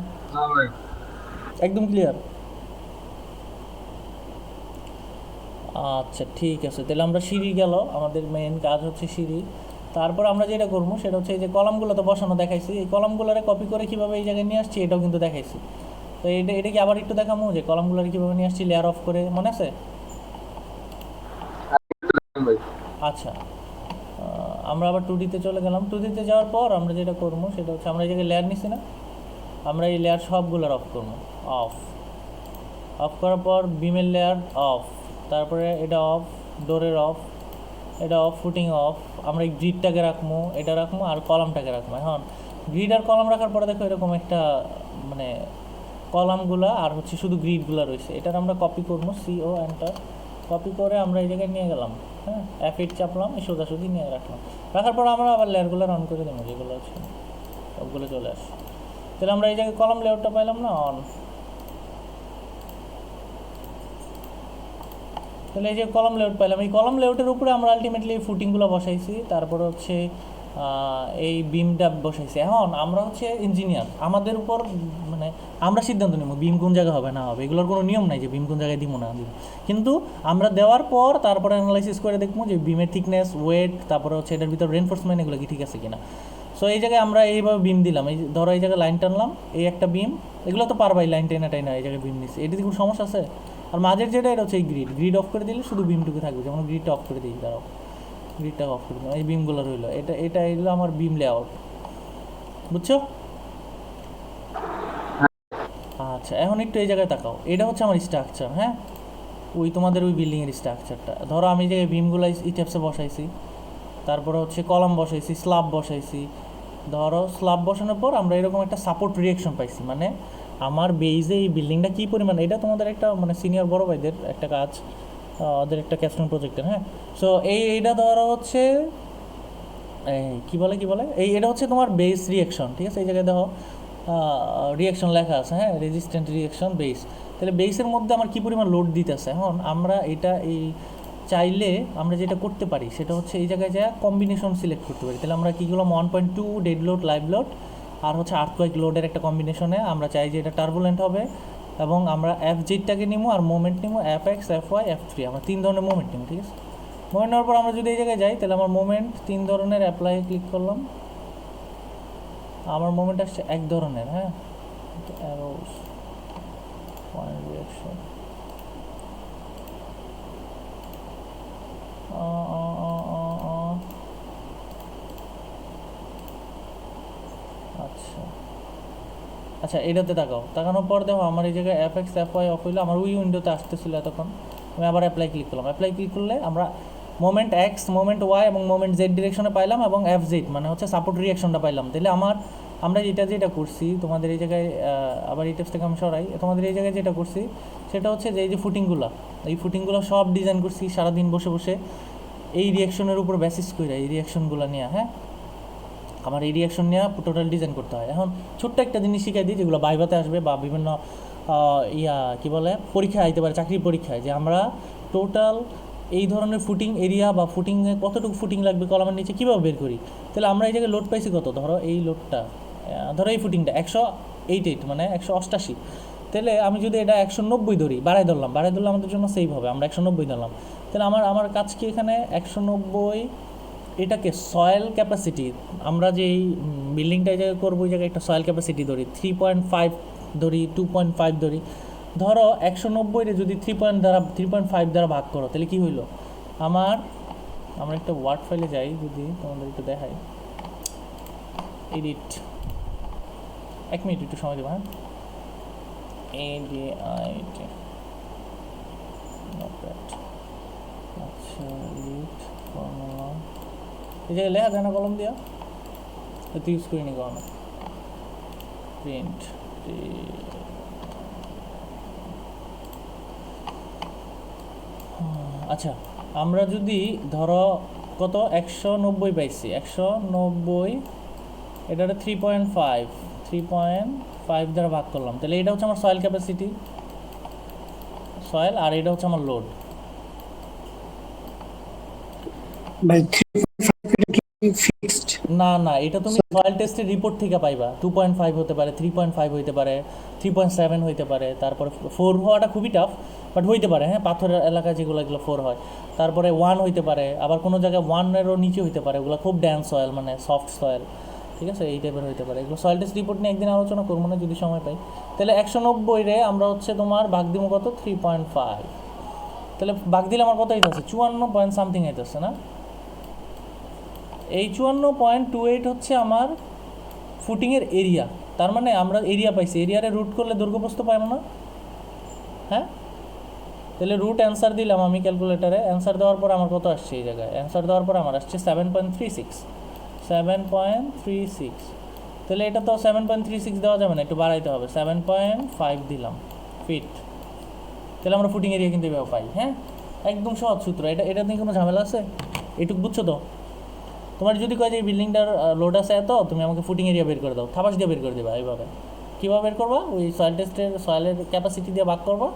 একদম ক্লিয়ার? আচ্ছা ঠিক আছে, তাহলে আমরা সিঁড়ি গেল, আমাদের মেইন কাজ হচ্ছে সিঁড়ি। তারপর আমরা যেটা করবো সেটা হচ্ছে এই যে কলামগুলো তো বসানো দেখাইছি, এই কলামগুলোরে কপি করে কীভাবে এই জায়গায় নিয়ে আসছি এটাও কিন্তু দেখাইছি। তো এটা কি আবার একটু দেখাবো যে কলামগুলোরে কীভাবে নিয়ে আসছি লেয়ার অফ করে, মনে আছে? আচ্ছা, আমরা আবার 2Dতে চলে গেলাম। 2Dতে যাওয়ার পর আমরা যেটা করবো সেটা হচ্ছে আমরা এই জায়গায় লেয়ার নিছি না, আমরা এই লেয়ার সবগুলোর অফ করবো। অফ করার পর বিমের লেয়ার অফ, তারপরে এটা অফ, ডোরের অফ, এটা অফ, ফুটিং অফ। আমরা এই গ্রিডটাকে রাখবো, এটা রাখবো আর কলামটাকে রাখবো। এখন গ্রিড আর কলাম রাখার পরে দেখো এরকম একটা মানে কলামগুলা আর হচ্ছে শুধু গ্রিডগুলো রয়েছে, এটার আমরা কপি করবো, CO এন্টার, কপি করে আমরা এই জায়গায় নিয়ে গেলাম। হ্যাঁ, F8 চাপলাম, এই সোজাসুজি নিয়ে রাখলাম। রাখার পর আমরা আবার লেয়ারগুলো রান করে দেবো, যেগুলো আছে সবগুলো চলে আসে। তাহলে আমরা এই জায়গায় কলাম লেআউটটা পাইলাম না, অন। তাহলে এই যে কলাম লেআউট পাইলাম, এই কলাম লেআউটের উপরে আমরা আলটিমেটলি ফুটিংগুলো বসাইছি, তারপরে হচ্ছে এই বিমটা বসাইছি। এখন আমরা হচ্ছে ইঞ্জিনিয়ার, আমাদের উপর মানে আমরা সিদ্ধান্ত নেব বিম কোন জায়গায় হবে না হবে, এগুলোর কোনো নিয়ম নাই যে বিম কোন জায়গায় দিব না দিব। কিন্তু আমরা দেওয়ার পর তারপরে অ্যানালাইসিস করে দেখবো যে বিমের থিকনেস, ওয়েট, তারপরে হচ্ছে এটার ভিতর রেনফোর্সমেন্ট এগুলো কি ঠিক আছে কিনা। সো এই জায়গায় আমরা এইভাবে বিম দিলাম, এই ধরো এই জায়গায় লাইন টানলাম, এই একটা বিম, এগুলো তো পারবাই লাইন টেনা টাইনা, এই জায়গায় বিম নিচ্ছে, এটিতে কোনো সমস্যা আছে? আর মাঝের যেটা এটা হচ্ছে এই গ্রিড অফ করে দিলে শুধু বিমটুকু থাকবে, যেমন গ্রিডটা অফ করে দিই, দাঁড়াও গ্রিডটা অফ করে দিলাম, এই বিমগুলো রইলো, এটা এগুলো আমার বিম লেআউট, বুঝছো? আচ্ছা এখন একটু এই জায়গায় তাকাও, এটা হচ্ছে আমার স্ট্রাকচার। হ্যাঁ, ওই তোমাদের ওই বিল্ডিংয়ের স্ট্রাকচারটা ধরো আমি যে বিমগুলো এই টাইপসে বসাইছি, তারপরে হচ্ছে কলাম বসাইছি, স্ল্যাব বসাইছি। ধরো স্ল্যাব বসানোর পর আমরা এরকম একটা সাপোর্ট রিয়াকশন পাইছি, মানে আমার বেইজে এই বিল্ডিংটা কী পরিমাণ, এটা তোমাদের একটা মানে সিনিয়র বড় ভাইদের একটা কাজ, ওদের একটা ক্যাপস্টোন প্রজেক্টের। হ্যাঁ, সো এইটা ধরো হচ্ছে কী বলে এটা হচ্ছে তোমার বেস রিয়াকশন, ঠিক আছে? এই জায়গায় দেখো রিয়াকশন লেখা আছে, হ্যাঁ, রেজিস্ট্যান্ট রিয়াকশন বেস। তাহলে বেসের মধ্যে আমার কী পরিমাণ লোড দিতেছে, এখন আমরা এটা এই চাইলে আমরা যেটা করতে পারি সেটা হচ্ছে এই জায়গায় যা কম্বিনেশন সিলেক্ট করতে পারি। তাহলে আমরা কী করলাম 1.2 ডেড লোড লাইভ লোড আর হচ্ছে আর্থকোয়েক লোডের একটা কম্বিনেশনে আমরা চাই যে এটা টার্বুলেন্ট হবে, এবং আমরা এফ জেডটাকে নিবো আর মোমেন্ট নিবো F X F Y F three, আমরা 3 ধরনের মোমেন্ট নিব। ঠিক আছে, মোমেন্ট নেওয়ার পর আমরা যদি এই জায়গায় যাই তাহলে আমার মোমেন্ট 3 ধরনের, অ্যাপ্লাই ক্লিক করলাম, আমার মোমেন্ট আসছে 1 ধরনের। হ্যাঁ, অ্যারোস পয়েন্ট রিঅ্যাকশন, আচ্ছা আচ্ছা, এটাতে তাকাও, তাকানোর পর দেখো আমার এই জায়গায় F X F Y off হইলো, আমার ওই উইন্ডোতে আসতেছিল এতক্ষণ, আমি আবার অ্যাপ্লাই ক্লিক করলাম। অ্যাপ্লাই ক্লিক করলে আমরা মোমেন্ট এক্স, মোমেন্ট ওয়াই এবং মোমেন্ট জেড ডিরেকশনে পাইলাম, এবং এফ জেড মানে হচ্ছে সাপোর্ট রিয়াকশনটা পাইলাম। তাহলে আমরা যেটা করছি তোমাদের এই জায়গায়, আবার এই টেপস থেকে আমি সরাই, তোমাদের এই জায়গায় যেটা করছি সেটা হচ্ছে যে এই যে ফুটিংগুলো, এই ফুটিংগুলো সব ডিজাইন করছি সারাদিন বসে বসে এই রিয়াকশনের উপর বেসিস করে, এই রিয়াকশনগুলো নিয়ে। হ্যাঁ, আমার এই রিয়াকশন নিয়ে টোটাল ডিজাইন করতে হয়। এখন ছোট্ট একটা জিনিস শিখাই দিই, যেগুলো বাইবাতে আসবে বা বিভিন্ন কী বলে পরীক্ষায় আইতে পারে, চাকরির পরীক্ষায়, যে আমরা টোটাল এই ধরনের ফুটিং এরিয়া বা ফুটিংয়ে কতটুকু ফুটিং লাগবে কলামের নিচে কীভাবে বের করি। তাহলে আমরা এই জায়গায় লোড পাইছি কত, ধরো এই লোডটা, ধরো এই ফুটিংটা 188 মানে 188, তাহলে আমি যদি এটা 190 ধরি, বাড়াই ধরলে আমাদের জন্য সেভ হবে, আমরা 190 ধরলাম। তাহলে আমার কাজ কি এখানে 190, এটাকে সয়েল ক্যাপাসিটি, আমরা যেই বিল্ডিংটা এই জায়গায় করবো ওই জায়গায় একটা সয়েল ক্যাপাসিটি ধরি 3.5 ধরি, 2.5 ধরি। ধরো 190 যদি 3.5 দ্বারা ভাগ করো তাহলে কী হইলো, আমরা একটা ওয়ার্ড ফাইলে যাই, যদি তোমাদের একটু দেখাই, এডিট, 1 মিনিট একটু সময় দেবো। হ্যাঁ, এডিট, আচ্ছা, এডিট ফর্মুলা, এই জায়গায় লেখা যায় না কলম দিয়া, এতে ইউজ করিনি কখনো। প্রিন্ট, আচ্ছা, আমরা যদি ধরো কত 190 পাইছি, 190 এটা 3.5 দ্বারা ভাগ করলাম, তাহলে এটা হচ্ছে আমার সয়েল ক্যাপাসিটি, সয়েল, আর এটা হচ্ছে আমার লোড। না, এটা তুমি সয়েল টেস্টের রিপোর্ট থেকে পাইবা। 2.5 হতে পারে, 3.5 হইতে পারে, 3.7 হইতে পারে, তারপরে 4 হওয়াটা খুবই টাফ, বাট হইতে পারে। হ্যাঁ, পাথরের এলাকায় যেগুলো এগুলো 4 হয়, তারপরে 1 হইতে পারে, আবার কোনো জায়গায় 1-এরও নিচে হইতে পারে, ওগুলো খুব ড্যান্স সয়েল মানে সফট সয়েল। ঠিক আছে, এই টাইপের হইতে পারে। এগুলো সয়েল টেস্ট রিপোর্ট নিয়ে একদিন আলোচনা করবো না, যদি সময় পাই। তাহলে 190 আমরা হচ্ছে তোমার ভাগ দিব কত, 3.5, তাহলে ভাগ দিলে আমার কত হইতেছে, 54 পয়েন্ট সামথিং হইতেছে না। এই 54.28 হচ্ছে আমার ফুটিংয়ের এরিয়া। তার মানে আমরা এরিয়া পাইছি, এরিয়ারে রুট করলে দৈর্ঘ্যপ্রস্থ পাইবো না। হ্যাঁ, তাহলে রুট অ্যান্সার দিলাম আমি ক্যালকুলেটারে, অ্যান্সার দেওয়ার পর আমার কত আসছে, এই জায়গায় অ্যান্সার দেওয়ার পর আমার আসছে 7.36। তাহলে এটা তো 7.36 দেওয়া যাবে না, একটু বাড়াইতে হবে, 7.5 দিলাম ফিট। তাহলে আমরা ফুটিং এরিয়া কিন্তু এভাবে পাই। হ্যাঁ, একদম সহজ সূত্র, এটা নিয়ে কোনো ঝামেলা আছে? এটুকু বুঝছো তো? তোমার যদি কয় যে এই বিল্ডিংটার লোড আছে এত, তুমি আমাকে ফুটিং এরিয়া বের করে দাও, থাবাস দিয়ে বের করে দেবা। এইভাবে কীভাবে বের করবা, ওই সয়েল টেস্টের সয়েলের ক্যাপাসিটি দিয়ে ভাগ করবা,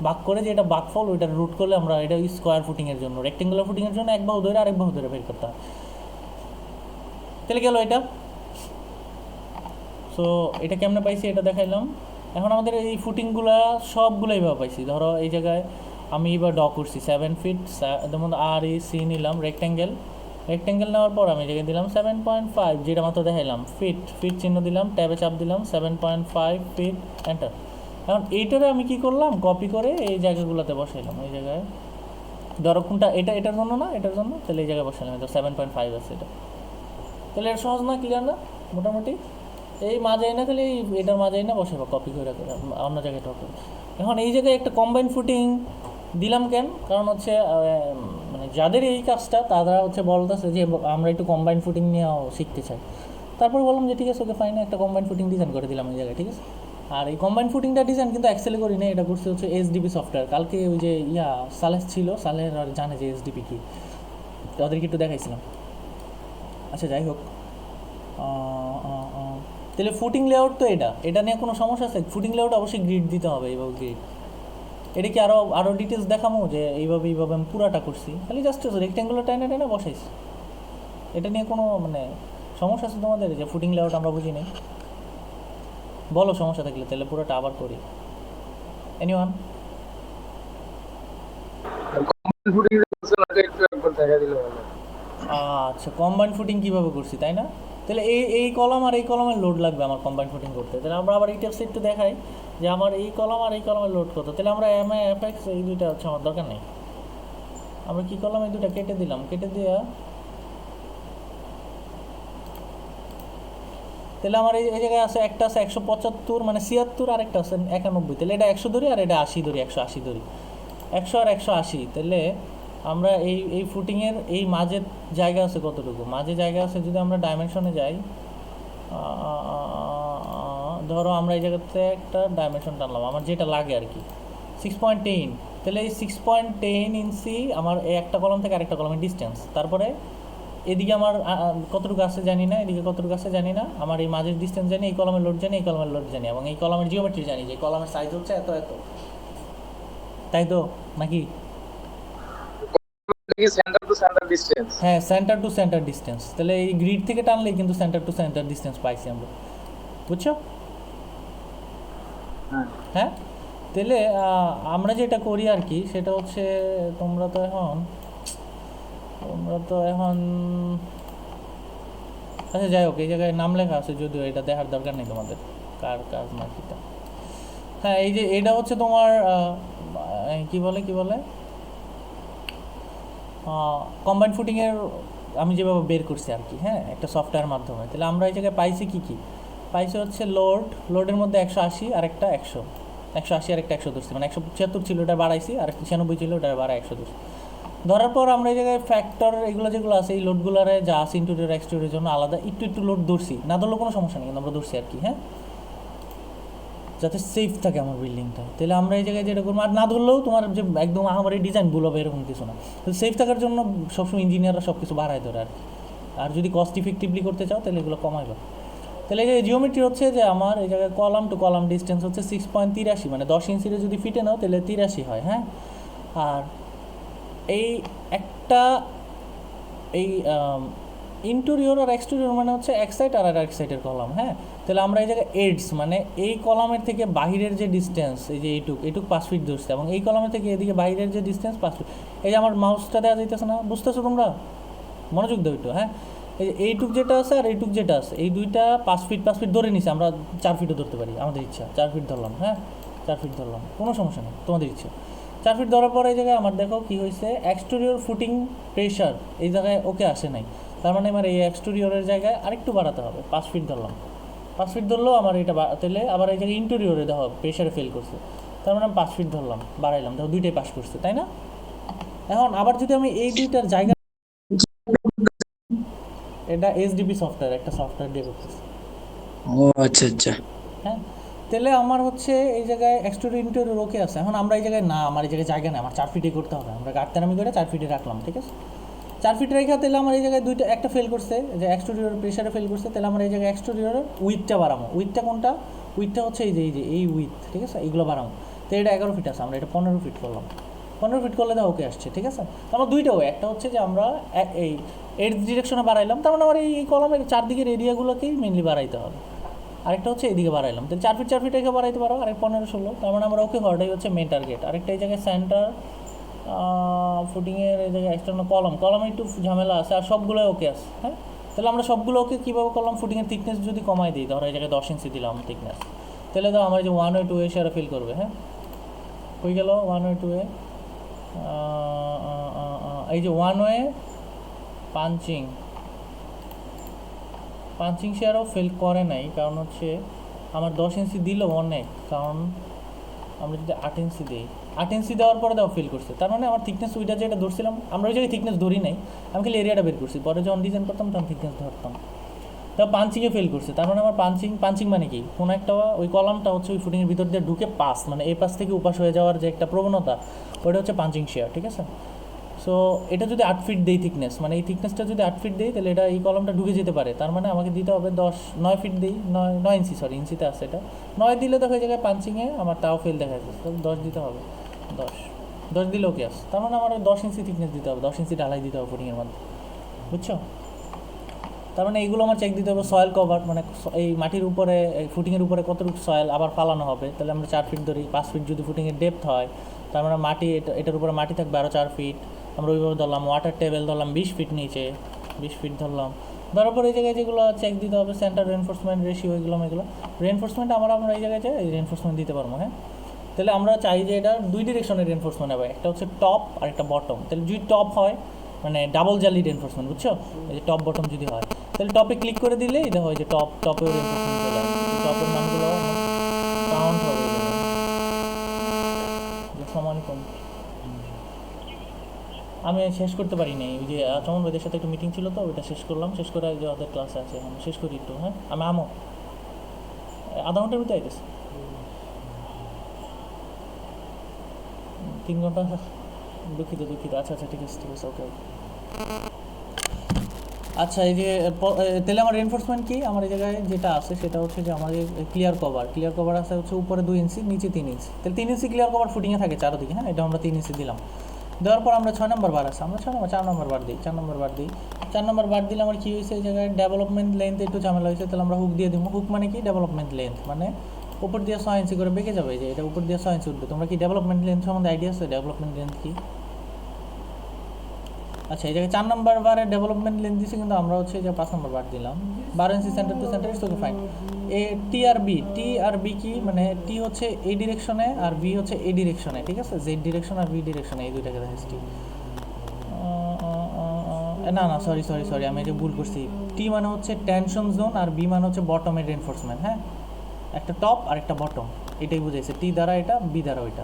ভাগ করে যে এটা ভাগফল ওইটা রুট করলে আমরা এটা স্কোয়ার ফুটিংয়ের জন্য, রেক্টেঙ্গুলার ফুটিংয়ের জন্য এক বাহু ধরে আরেক বাহু ধরে বের করতে হয়। তাহলে গেল এটা। সো এটা কেমনে পাইছি এটা দেখাইলাম। এখন আমাদের এই ফুটিংগুলা সবগুলো এইভাবে পাইছি। ধরো এই জায়গায় আমি এবার ড করছি 7 ফিট, যেমন আর ই সি নিলাম, রেক্টেঙ্গেল নেওয়ার পর আমি জায়গায় দিলাম 7.5, যেটা মাত্র দেখাইলাম, ফিট চিহ্ন দিলাম, ট্যাবে চাপ দিলাম, 7.5 ফিট, এন্টার। এখন এইটারে আমি কি করলাম, কপি করে এই জায়গাগুলোতে বসাইলাম। এই জায়গায় ধরো কোনটা, এটার জন্য না, এটার জন্য, তাহলে এই জায়গায় বসাইলাম, এটা 7.5 আছে এটা। তাহলে এটা সহজ না, ক্লিয়ার না মোটামুটি? এই মাঝাই না, খালি এটার মাঝাই না বসাবো, কপি করে অন্য জায়গায় টপ। এখন এই জায়গায় একটা কম্বাইন ফুটিং দিলাম কেন, কারণ হচ্ছে মানে যাদের এই কাজটা তারা হচ্ছে বলতেছে যে আমরা একটু কম্বাইন ফুটিং নিয়েও শিখতে চাই। তারপর বললাম যে ঠিক আছে, ওকে ফাইন, একটা কম্বাইন ফুটিং ডিজাইন করে দিলাম এই জায়গায়। ঠিক আছে, আর এই কম্বাইন ফুটিংটা ডিজাইন কিন্তু এক্সেলে করি না, এটা করছে হচ্ছে এসডিপি সফটওয়্যার। কালকে ওই যে সালেহ ছিল, সালেহ আর জানে যে এসডিপি কি, ওদেরকে একটু দেখাইছিলাম। আচ্ছা, যাই হোক, তাহলে ফুটিং লেআউট তো এটা নিয়ে কোনো সমস্যা আছে? ফুটিং লেআউট অবশ্যই গ্রিড দিতে হবে, এইভাবে গ্রিড। এটা কি আরও আরও ডিটেলস দেখামো যে এইভাবে এইভাবে আমি পুরাটা করছি, খালি জাস্ট রেক্টেঙ্গুলার টাইনে টাইনে বসাইছি। এটা নিয়ে কোনো মানে সমস্যা আছে তোমাদের যে ফুটিং লেআউট আমরা বুঝি নাই? বলো সমস্যা থাকলে, তাহলে পুরোটা আবার করি। এনিওয়ান? আচ্ছা, কম্বাইন্ড ফুটিং কীভাবে করছি তাই না? তাহলে এই কলাম আর এই কলামের লোড লাগবে আমার কম্বাইন্ড ফুটিং করতে। তাহলে আমরা আবার এই টিপস একটু দেখাই যে আমার এই কলাম আর এই কলামের লোড কত। তাহলে আমরা এম এ এফ এক্স এই দুইটা হচ্ছে আমার দরকার নেই। আমরা কী করলাম, এই দুইটা কেটে দিলাম, কেটে দেওয়া। তাহলে আমার এই জায়গায় আছে একটা আছে 175 মানে 76, আর একটা আছে 91। তাহলে এটা 100 ধরি আর এটা 80 ধরি, 180 ধরি, 100 আর 180। তাহলে আমরা এই ফুটিংয়ের এই মাঝের জায়গা আছে কতটুকু, মাঝে জায়গা আছে যদি আমরা ডাইমেনশনে যাই, ধরো আমরা এই জায়গাতে একটা ডাইমেনশন টানলাম আমার যেটা লাগে আর কি, 6.10। তাহলে এই 6.10 ইঞ্চি আমার এই একটা কলম থেকে আরেকটা কলমের ডিস্টেন্স। তারপরে এদিকে আমার কতটুকু আছে জানি না, এদিকে কতটুকু আছে জানি না, আমার এই মাঝের ডিস্টেন্স জানি, এই কলমের লোড জানি, এই কলমের লোড জানি, এবং এই কলমের জিওমেট্রি জানি যে এই কলমের সাইজ হচ্ছে এত এত, তাই তো নাকি? হ্যাঁ, সেন্টার টু সেন্টার ডিস্টেন্স। তাহলে এই গ্রিড থেকে টানলেই কিন্তু সেন্টার টু সেন্টার ডিস্টেন্স পাইছি আমরা, বুঝছো? হ্যাঁ, তাহলে আমরা যেটা করি আর কি সেটা হচ্ছে, তোমরা তো এখন আচ্ছা যাই হোক, এই জায়গায় নাম লেখা আছে যদিও এটা দেখার দরকার নেই তোমাদের, কার কাজ না কিটা। হ্যাঁ, এই যে এটা হচ্ছে তোমার কি বলে কম্বাইন্ড ফুটিংয়ের আমি যেভাবে বের করছি আর কি, হ্যাঁ, একটা সফটওয়্যার মাধ্যমে। তাহলে আমরা এই জায়গায় পাইছি কী পাইছি হচ্ছে লোডের মধ্যে 180 আর একটা 180 আর একটা 100 ধরছি, মানে 176 ছিল ওটা বাড়াইছি, আর 96 ছিল ওটা বাড়ায় 100 ধরছি। ধরার পর আমরা এই জায়গায় ফ্যাক্টর এগুলো যেগুলো আছে এই লোডগুলোরে যা আছে ইন্টেরিয়র এক্সটেরিয়রের জন্য আলাদা একটু লোড ধরছি, না ধরলেও কোনো সমস্যা নেই, কিন্তু আমরা ধরছি আর কি, হ্যাঁ, যাতে সেফ থাকে আমার বিল্ডিংটা। তাহলে আমরা এই জায়গায় যেটা করবো, আর না ধরলেও তোমার যে একদম আমার এই ডিজাইন ভুল হবে এরকম কিছু না। তো সেফ থাকার জন্য সবসময় ইঞ্জিনিয়াররা সব কিছু বাড়ায় ধরে আর কি। আর যদি কস্ট ইফেক্টিভলি করতে চাও তাহলে এগুলো কমাইবা। তাহলে এই যে জিওমেট্রি হচ্ছে যে আমার এই জায়গায় কলাম টু কলাম ডিস্টেন্স হচ্ছে 6.83, মানে 10 ইঞ্চিতে যদি ফিটে নাও তাহলে 83 হয়, হ্যাঁ। আর এই একটা এই ইন্টেরিয়র আর এক্সটেরিয়র মানে হচ্ছে এক সাইড আর এক সাইডের কলাম, হ্যাঁ। তাহলে আমরা এই জায়গায় এডস মানে এই কলামের থেকে বাহিরের যে ডিস্টেন্স, এই যে এইটুক 5 ফিট ধরছে, এবং এই কলামের থেকে এদিকে বাহিরের যে ডিস্টেন্স 5 ফিট। এই যে আমার মাউসটা দেওয়া যাইতেছে না, বুঝতেছো তোমরা? মনোযোগ দাও একটু, হ্যাঁ। এই যে এইটুক যেটা আছে আর এইটুক যেটা আছে, এই দুইটা 5 ফিট ধরে নিছি, আমরা 4 ফিটও ধরতে পারি আমাদের ইচ্ছা। 4 ফিট ধরলাম, হ্যাঁ, 4 ফিট ধরলাম, কোনো সমস্যা নেই, তোমাদের ইচ্ছা। 4 ফিট ধরার পরে এই জায়গায় আমার দেখো কী হয়েছে, এক্সটেরিয়র ফুটিং প্রেশার এই জায়গায় ওকে আসে নাই। তার মানে আমার এই এক্সটেরিয়রের জায়গায় আরেকটু বাড়াতে হবে, 5 ফিট ধরলাম। 5 ফিট ধরলেও আমার এটা তাহলে আবার এই জায়গায় ইন্টেরিয়রে দেখো প্রেশারে ফেল করছে, তার মানে আমি 5 ফিট ধরলাম, বাড়াইলাম, দেখো দুইটাই পাস করছে, তাই না? এখন আবার যদি আমি এই দুইটার জায়গা, এটা এসডিপি সফটওয়্যার, একটা সফটওয়্যার দিয়ে করতেছি। ও আচ্ছা আচ্ছা, হ্যাঁ, তাহলে আমার হচ্ছে এই জায়গায় এক্সটেরিয়র ইন্টেরিয়র ওকে আছে। এখন আমরা এই জায়গায় না, আমার এই জায়গায় জায়গা নেই, আমার 4 ফিটে করতে হবে, আমরা গাড়তারামি করে 4 ফিটে রাখলাম, ঠিক আছে। 4 ফিট রেখা, তাহলে আমার এই জায়গায় একটা ফেল করছে, যে এক্সটেরিয়র প্রেশারে ফেল করছে। তাহলে আমরা এই জায়গায় এক্সটেরিয়রের উইথটা বাড়াবো। উইথটা কোনটা? উইথটা হচ্ছে এই উইথ, ঠিক আছে, এইগুলো বাড়াবো। তো এটা 11 ফিট আছে, আমরা এটা 15 ফিট করলাম। 15 ফিট করলে ওকে আসছে, ঠিক আছে। তো আমার দুইটা ওয়ে, একটা হচ্ছে যে আমরা এই এডস ডিরেকশনে বাড়াইলাম, তার মানে আমার এই কলমের চারদিকের এরিয়াগুলোকেই মেনলি বাড়াইতে হবে। আরেকটা হচ্ছে এইদিকে বাড়াইলাম, তাহলে 4 ফিট রেখে বাড়াইতে পারো, আরেক 15-16, তার মানে আমরা ওকে হওয়াটাই হচ্ছে মেন টার্গেট। আরেকটা এই জায়গায় সেন্টার ফুটিংয়ের এই জায়গায় এক্সটার্নাল কলমে একটু ঝামেলা আছে, আর সবগুলো ওকে আছে, হ্যাঁ। তাহলে আমরা সবগুলো ওকে কীভাবে করলাম, ফুটিংয়ের থিকনেস যদি কমাই দিই, ধরো এই জায়গায় 10 ইঞ্চি দিলাম থিকনেস, তাহলে তো আমার যে 1 ওয়ে 2 ওয়ে সেটা ফিল করবে, হ্যাঁ। হয়ে গেল 1 ওয়ে 2 ওয়ে। এই যে 1 ওয়ে পাঞ্চিং শেয়ারও ফেল করে নাই, কারণ হচ্ছে আমার 10 ইঞ্চি দিল অনেক, কারণ আমরা যদি 8 ইঞ্চি দিই, 8 ইঞ্চি দেওয়ার পরে ফিল করছে, তার মানে আমার থিকনেস ওইটা যেটা ধরছিলাম, আমরা ওই জায়গায় থিকনেস ধরি নাই, আমি খালি এরিয়াটা বের করছি, পরে যখন ডিজাইন করতাম তখন থিকনেস ধরতাম। তা পাঞ্চিংয়ে ফেল করছে, তার মানে আমার পাঞ্চিং মানে কি, কোনো একটা ওই কলামটা হচ্ছে ওই ফুটিংয়ের ভিতর দিয়ে ঢুকে পাস, মানে এই পাশ থেকে উপাস হয়ে যাওয়ার যে একটা প্রবণতা, ওইটা হচ্ছে পাঞ্চিং শেয়ার, ঠিক আছে। সো এটা যদি 8 ফিট দেই থিকনেস, মানে এই থিকনেসটা যদি 8 ফিট দেই, তাহলে এটা এই কলমটা ঢুকে যেতে পারে, তার মানে আমাকে দিতে হবে 9 ফিট দিই, 9 ইঞ্চি, সরি ইঞ্চিতে আসছে এটা, 9 দিলে তো হয়ে জায়গায় পাঞ্চিংয়ে আমার তাও ফেল দেখা যাচ্ছে, তো 10 দিতে হবে। 10 দিলেও কি আছে, তার মানে আমার 10 ইঞ্চি থিকনেস দিতে হবে, 10 ইঞ্চি ঢালাই দিতে হবে ফুটিংয়ের মধ্যে, বুঝছো? তার মানে এইগুলো আমার চেক দিতে হবে। সয়েল কভার মানে এই মাটির উপরে, এই ফুটিংয়ের উপরে কতটুকু সয়েল আবার ফালানো হবে, তাহলে আমরা 4 ফিট ধরি। 5 ফিট যদি ফুটিংয়ের ডেপথ হয়, তার মানে মাটি এটার উপরে মাটি থাকবে আরও 4 ফিট, আমরা ওইভাবে ধরলাম। ওয়াটার টেবিল ধরলাম 20 ফিট নিচে, 20 ফিট ধরলাম। ধরার পর এই জায়গায় যেগুলো চেক দিতে হবে, সেন্টার রেনফোর্সমেন্ট রেশিও, এগুলো রেনফোর্সমেন্ট আমরা এই জায়গায় এই রেনফোর্সমেন্ট দিতে পারবো। হ্যাঁ, তাহলে আমরা চাই যে এটা 2 ডিরেকশনের রেনফোর্সমেন্ট হবে, একটা হচ্ছে টপ আর একটা বটম। তাহলে যদি টপ হয় মানে ডাবল জালি রেনফোর্সমেন্ট, বুঝছো? এই যে টপ বটম যদি হয়, তাহলে টপে ক্লিক করে দিলে এটা হয় যে টপেও রেনফোর্সমেন্ট চলে আসবে। টপের মানগুলো কাউন্ট হবে। আসসালামু আলাইকুম। আমি শেষ করতে পারিনি, ওই যে চমন ভাইদের সাথে একটু মিটিং ছিল তো, ওইটা শেষ করলাম। শেষ করে যে ওদের ক্লাসে আছে, আমি শেষ করি একটু। হ্যাঁ, আমি আধা ঘন্টার ভিতরে আইতেছি, 3 ঘন্টা। দুঃখিত। আচ্ছা ঠিক আছে ওকে। আচ্ছা, এই যে তাহলে আমার রেনফোর্সমেন্ট কি, আমার এই জায়গায় যেটা আছে সেটা হচ্ছে যে আমাদের ক্লিয়ার কভার আছে হচ্ছে উপরে 2 ইঞ্চি, নিচে 3 ইঞ্চি। তাহলে 3 ইঞ্চি ক্লিয়ার কভার ফুটিংয়ে থাকে চারদিকে। হ্যাঁ, এটা আমরা 3 ইঞ্চি দিলাম। দেওয়ার পর আমরা 6 নম্বর বার আছে, আমরা 4 নম্বর বার দিই। 4 নম্বর বার দিলে আমার কী হয়েছে, এই জায়গায় ডেভেলপমেন্ট লেন্থ একটু ঝামেলা হয়েছে, তাহলে আমরা হুক দিয়ে দিব। হুক মানে কি, ডেভেলপমেন্ট লেন্থ মানে উপর দিয়ে 6 ইঞ্চি করে বেঁকে যাবে, যে এটা উপর দিয়ে 6 ইঞ্চি উঠবে। তোমরা কি ডেভেলপমেন্ট লেন্থ সম্বন্ধে আইডিয়া আছে? ডেভেলপমেন্ট লেন্থ কি? আচ্ছা, এই জায়গায় 4 নম্বর বারের ডেভেলপমেন্ট লেন্থ দিচ্ছি, কিন্তু আমরা হচ্ছে যে 5 নম্বর বার দিলাম। 12 inch centre to centre, it's okay fine. T R B কি, মানে টি হচ্ছে এই ডিরেকশনে আর বি হচ্ছে এই ডিরেকশনে, ঠিক আছে? জেড ডিরেকশন আর বি ডিরেকশনে, এই দুইটাকে দেখাচ্ছি। টি না সরি, আমি এটা ভুল করছি। টি মানে হচ্ছে টেনশন জোন আর বি মানে হচ্ছে বটমের রেনফোর্সমেন্ট। হ্যাঁ, একটা টপ আর একটা বটম, এটাই বুঝাইছে। টি দ্বারা এটা, বি দ্বারা ওইটা।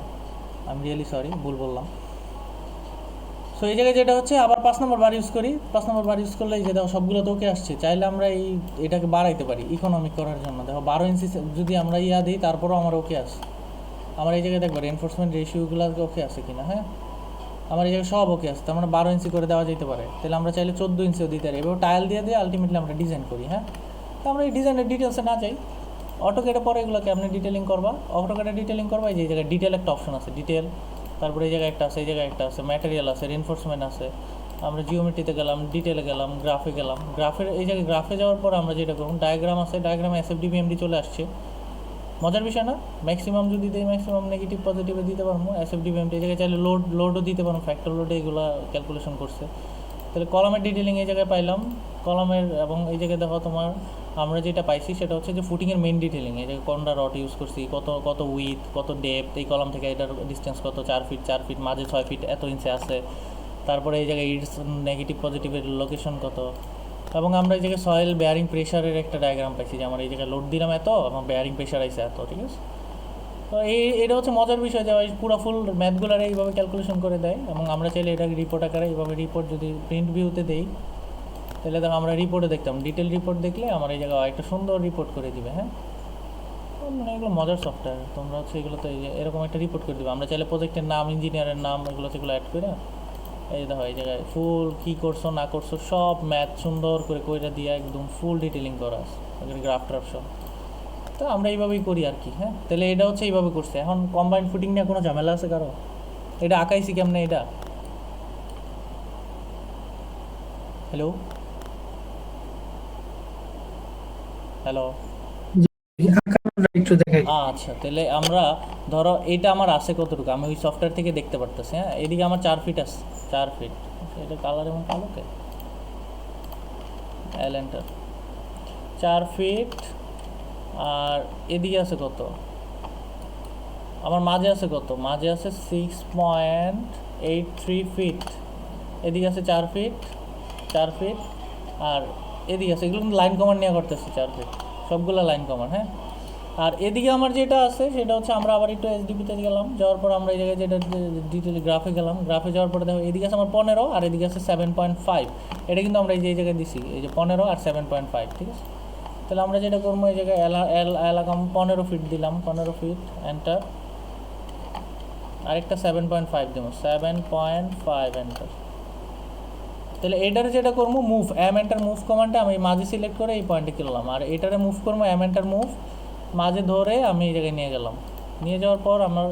আমি রিয়েলি সরি, ভুল বললাম। সো এই জায়গায় যেটা হচ্ছে আবার 5 নম্বর বার ইউজ করি। 5 নম্বর বার ইউজ করলে যে দেখো সবগুলো তো ওকে আসছে। চাইলে আমরা এটাকে বাড়াইতে পারি ইকোনমিক করার জন্য। দেখো 12 ইঞ্চি যদি আমরা দিই, তারপরেও আমার ওকে আসে। আমার এই জায়গায় দেখবো রেনফোর্সমেন্ট রেশিওগুলো ওকে আছে কিনা। হ্যাঁ, আমার এই জায়গায় সব ওকে আসে, তার মানে 12 ইঞ্চি করে দেওয়া যেতে পারে। তাহলে আমরা চাইলে 14 ইঞ্চিও দিতে পারি। এবার টাইল দিয়ে আলটিমেটলি আমরা ডিজাইন করি। হ্যাঁ, তো আমরা এই ডিজাইনের ডিটেলসে না যাই। অটোকেটে পরে এগুলোকে আপনি ডিটেলিং করবা, এই যে জায়গায় ডিটেল একটা অপশন আছে, ডিটেল। তারপরে এই জায়গায় একটা আছে, এই জায়গায় একটা আছে, ম্যাটেরিয়াল আছে, রেনফোর্সমেন্ট আছে। আমরা জিওমেট্রিতে গেলাম, ডিটেলে গেলাম, গ্রাফে গেলাম। এই জায়গায় গ্রাফে যাওয়ার পর আমরা যেটা করুন, ডায়াগ্রাম আছে, ডায়াগ্রামে এসএফডি বিএমডি চলে আসছে। মজার বিষয় না? ম্যাক্সিমাম যদি দিই, ম্যাক্সিমাম নেগেটিভ পজিটিভে দিতে পারবো। এসএফডি বিএমডি এই জায়গায় চাইলে লোডও দিতে পারবো, ফ্যাক্টর লোডে এগুলো ক্যালকুলেশন করছে। তাহলে কলামের ডিটেলিং এই জায়গায় পাইলাম, কলামের। এবং এই জায়গায় দেখো তোমার আমরা যেটা পাইছি সেটা হচ্ছে যে ফুটিংয়ের মেন ডিটেলিং। এই জায়গায় কোনটা রড ইউজ করছি, কত উইথ, কত ডেপথ, এই কলাম থেকে এটার ডিস্টেন্স কত, 4 ফিট, মাঝে 6 ফিট এত ইঞ্চি আছে। তারপরে এই জায়গায় ইটস নেগেটিভ পজিটিভের লোকেশন কত। এবং আমরা এই জায়গায় সয়েল বেয়ারিং প্রেশারের একটা ডায়াগ্রাম পাইছি, যে আমার এই জায়গায় লোড দিলাম এত, আমার বেয়ারিং প্রেশার আইসে এত, ঠিক আছে? তো এটা হচ্ছে মজার বিষয়, যে পুরো ফুল ম্যাথগুলো এইভাবে ক্যালকুলেশন করে দেয়। এবং আমরা চাইলে এটাকে রিপোর্ট আকারে এইভাবে রিপোর্ট যদি প্রিন্ট ভিউতে দেই, তাহলে দেখো আমরা রিপোর্টে দেখতাম, ডিটেল রিপোর্ট দেখলে আমার এই জায়গায় একটা সুন্দর রিপোর্ট করে দিবে। হ্যাঁ, মানে এগুলো মজার সফটওয়্যার। তোমরা হচ্ছে এগুলোতে এরকম একটা রিপোর্ট করে দিবে। আমরা চাইলে প্রজেক্টের নাম, ইঞ্জিনিয়ারের নাম, সেগুলো অ্যাড করে, এই দেখো এই জায়গায় ফুল কী করছো না করছো সব ম্যাথ সুন্দর করে দিয়ে একদম ফুল ডিটেলিং করা আছে, গ্রাফ ট্রাফ সব। তো আমরা এইভাবেই করি আর কি। হ্যাঁ, তাহলে এটা হচ্ছে এইভাবে করছে। এখন কম্বাইন্ড ফুটিং নিয়ে কোনো ঝামেলা আছে কারো? এটা আঁকাইছি কেমনে এটা? হ্যালো, আচ্ছা, তাহলে আমরা ধরো এটা আমার আছে কতটুকু, আমি ওই সফটওয়্যার থেকে দেখতে পারতেছি। হ্যাঁ, এদিকে আমার 4 ফিট আছে, 4 ফিট। এটা কালার এবং কালোকে এলেন্টার 4 ফিট। আর এদিকে আছে কত, আমার মাঝে আছে কত, মাঝে আছে 6.83 ফিট। এদিকে আছে 4 ফিট। আর এদিকে আছে, এগুলো কিন্তু লাইন কমান্ড নিয়ে করতেছি। 4 ফিট সবগুলো লাইন কমান্ড। হ্যাঁ, আর এদিকে আমার যেটা আছে সেটা হচ্ছে আমরা আবার একটু এসডিপিতে গেলাম, যাওয়ার পর আমরা এই জায়গায় যেটা ডিটেল গ্রাফে গেলাম। গ্রাফে যাওয়ার পরে দেখো এদিকে আছে আমার 15 আর এদিকে আছে 7.5। এটা কিন্তু আমরা এই জায়গায় দিছি, এই যে 15 আর 7.5, ঠিক আছে? তাহলে আমরা যেটা করবো, এই জায়গায় এলাকাম 15 ফিট দিলাম, 15 ফিট এন্টার। আরেকটা 7.5 দেবো, 7.5 এন্টার। তাহলে এটারে যেটা করবো মুভ, এন্টার মুভ কমান্ডে আমি মাঝে সিলেক্ট করে এই পয়েন্টে কিনলাম। আর এটারে মুভ করবো, এন্টার মুভ মাঝে ধরে আমি এই জায়গায় নিয়ে গেলাম। নিয়ে যাওয়ার পর আমার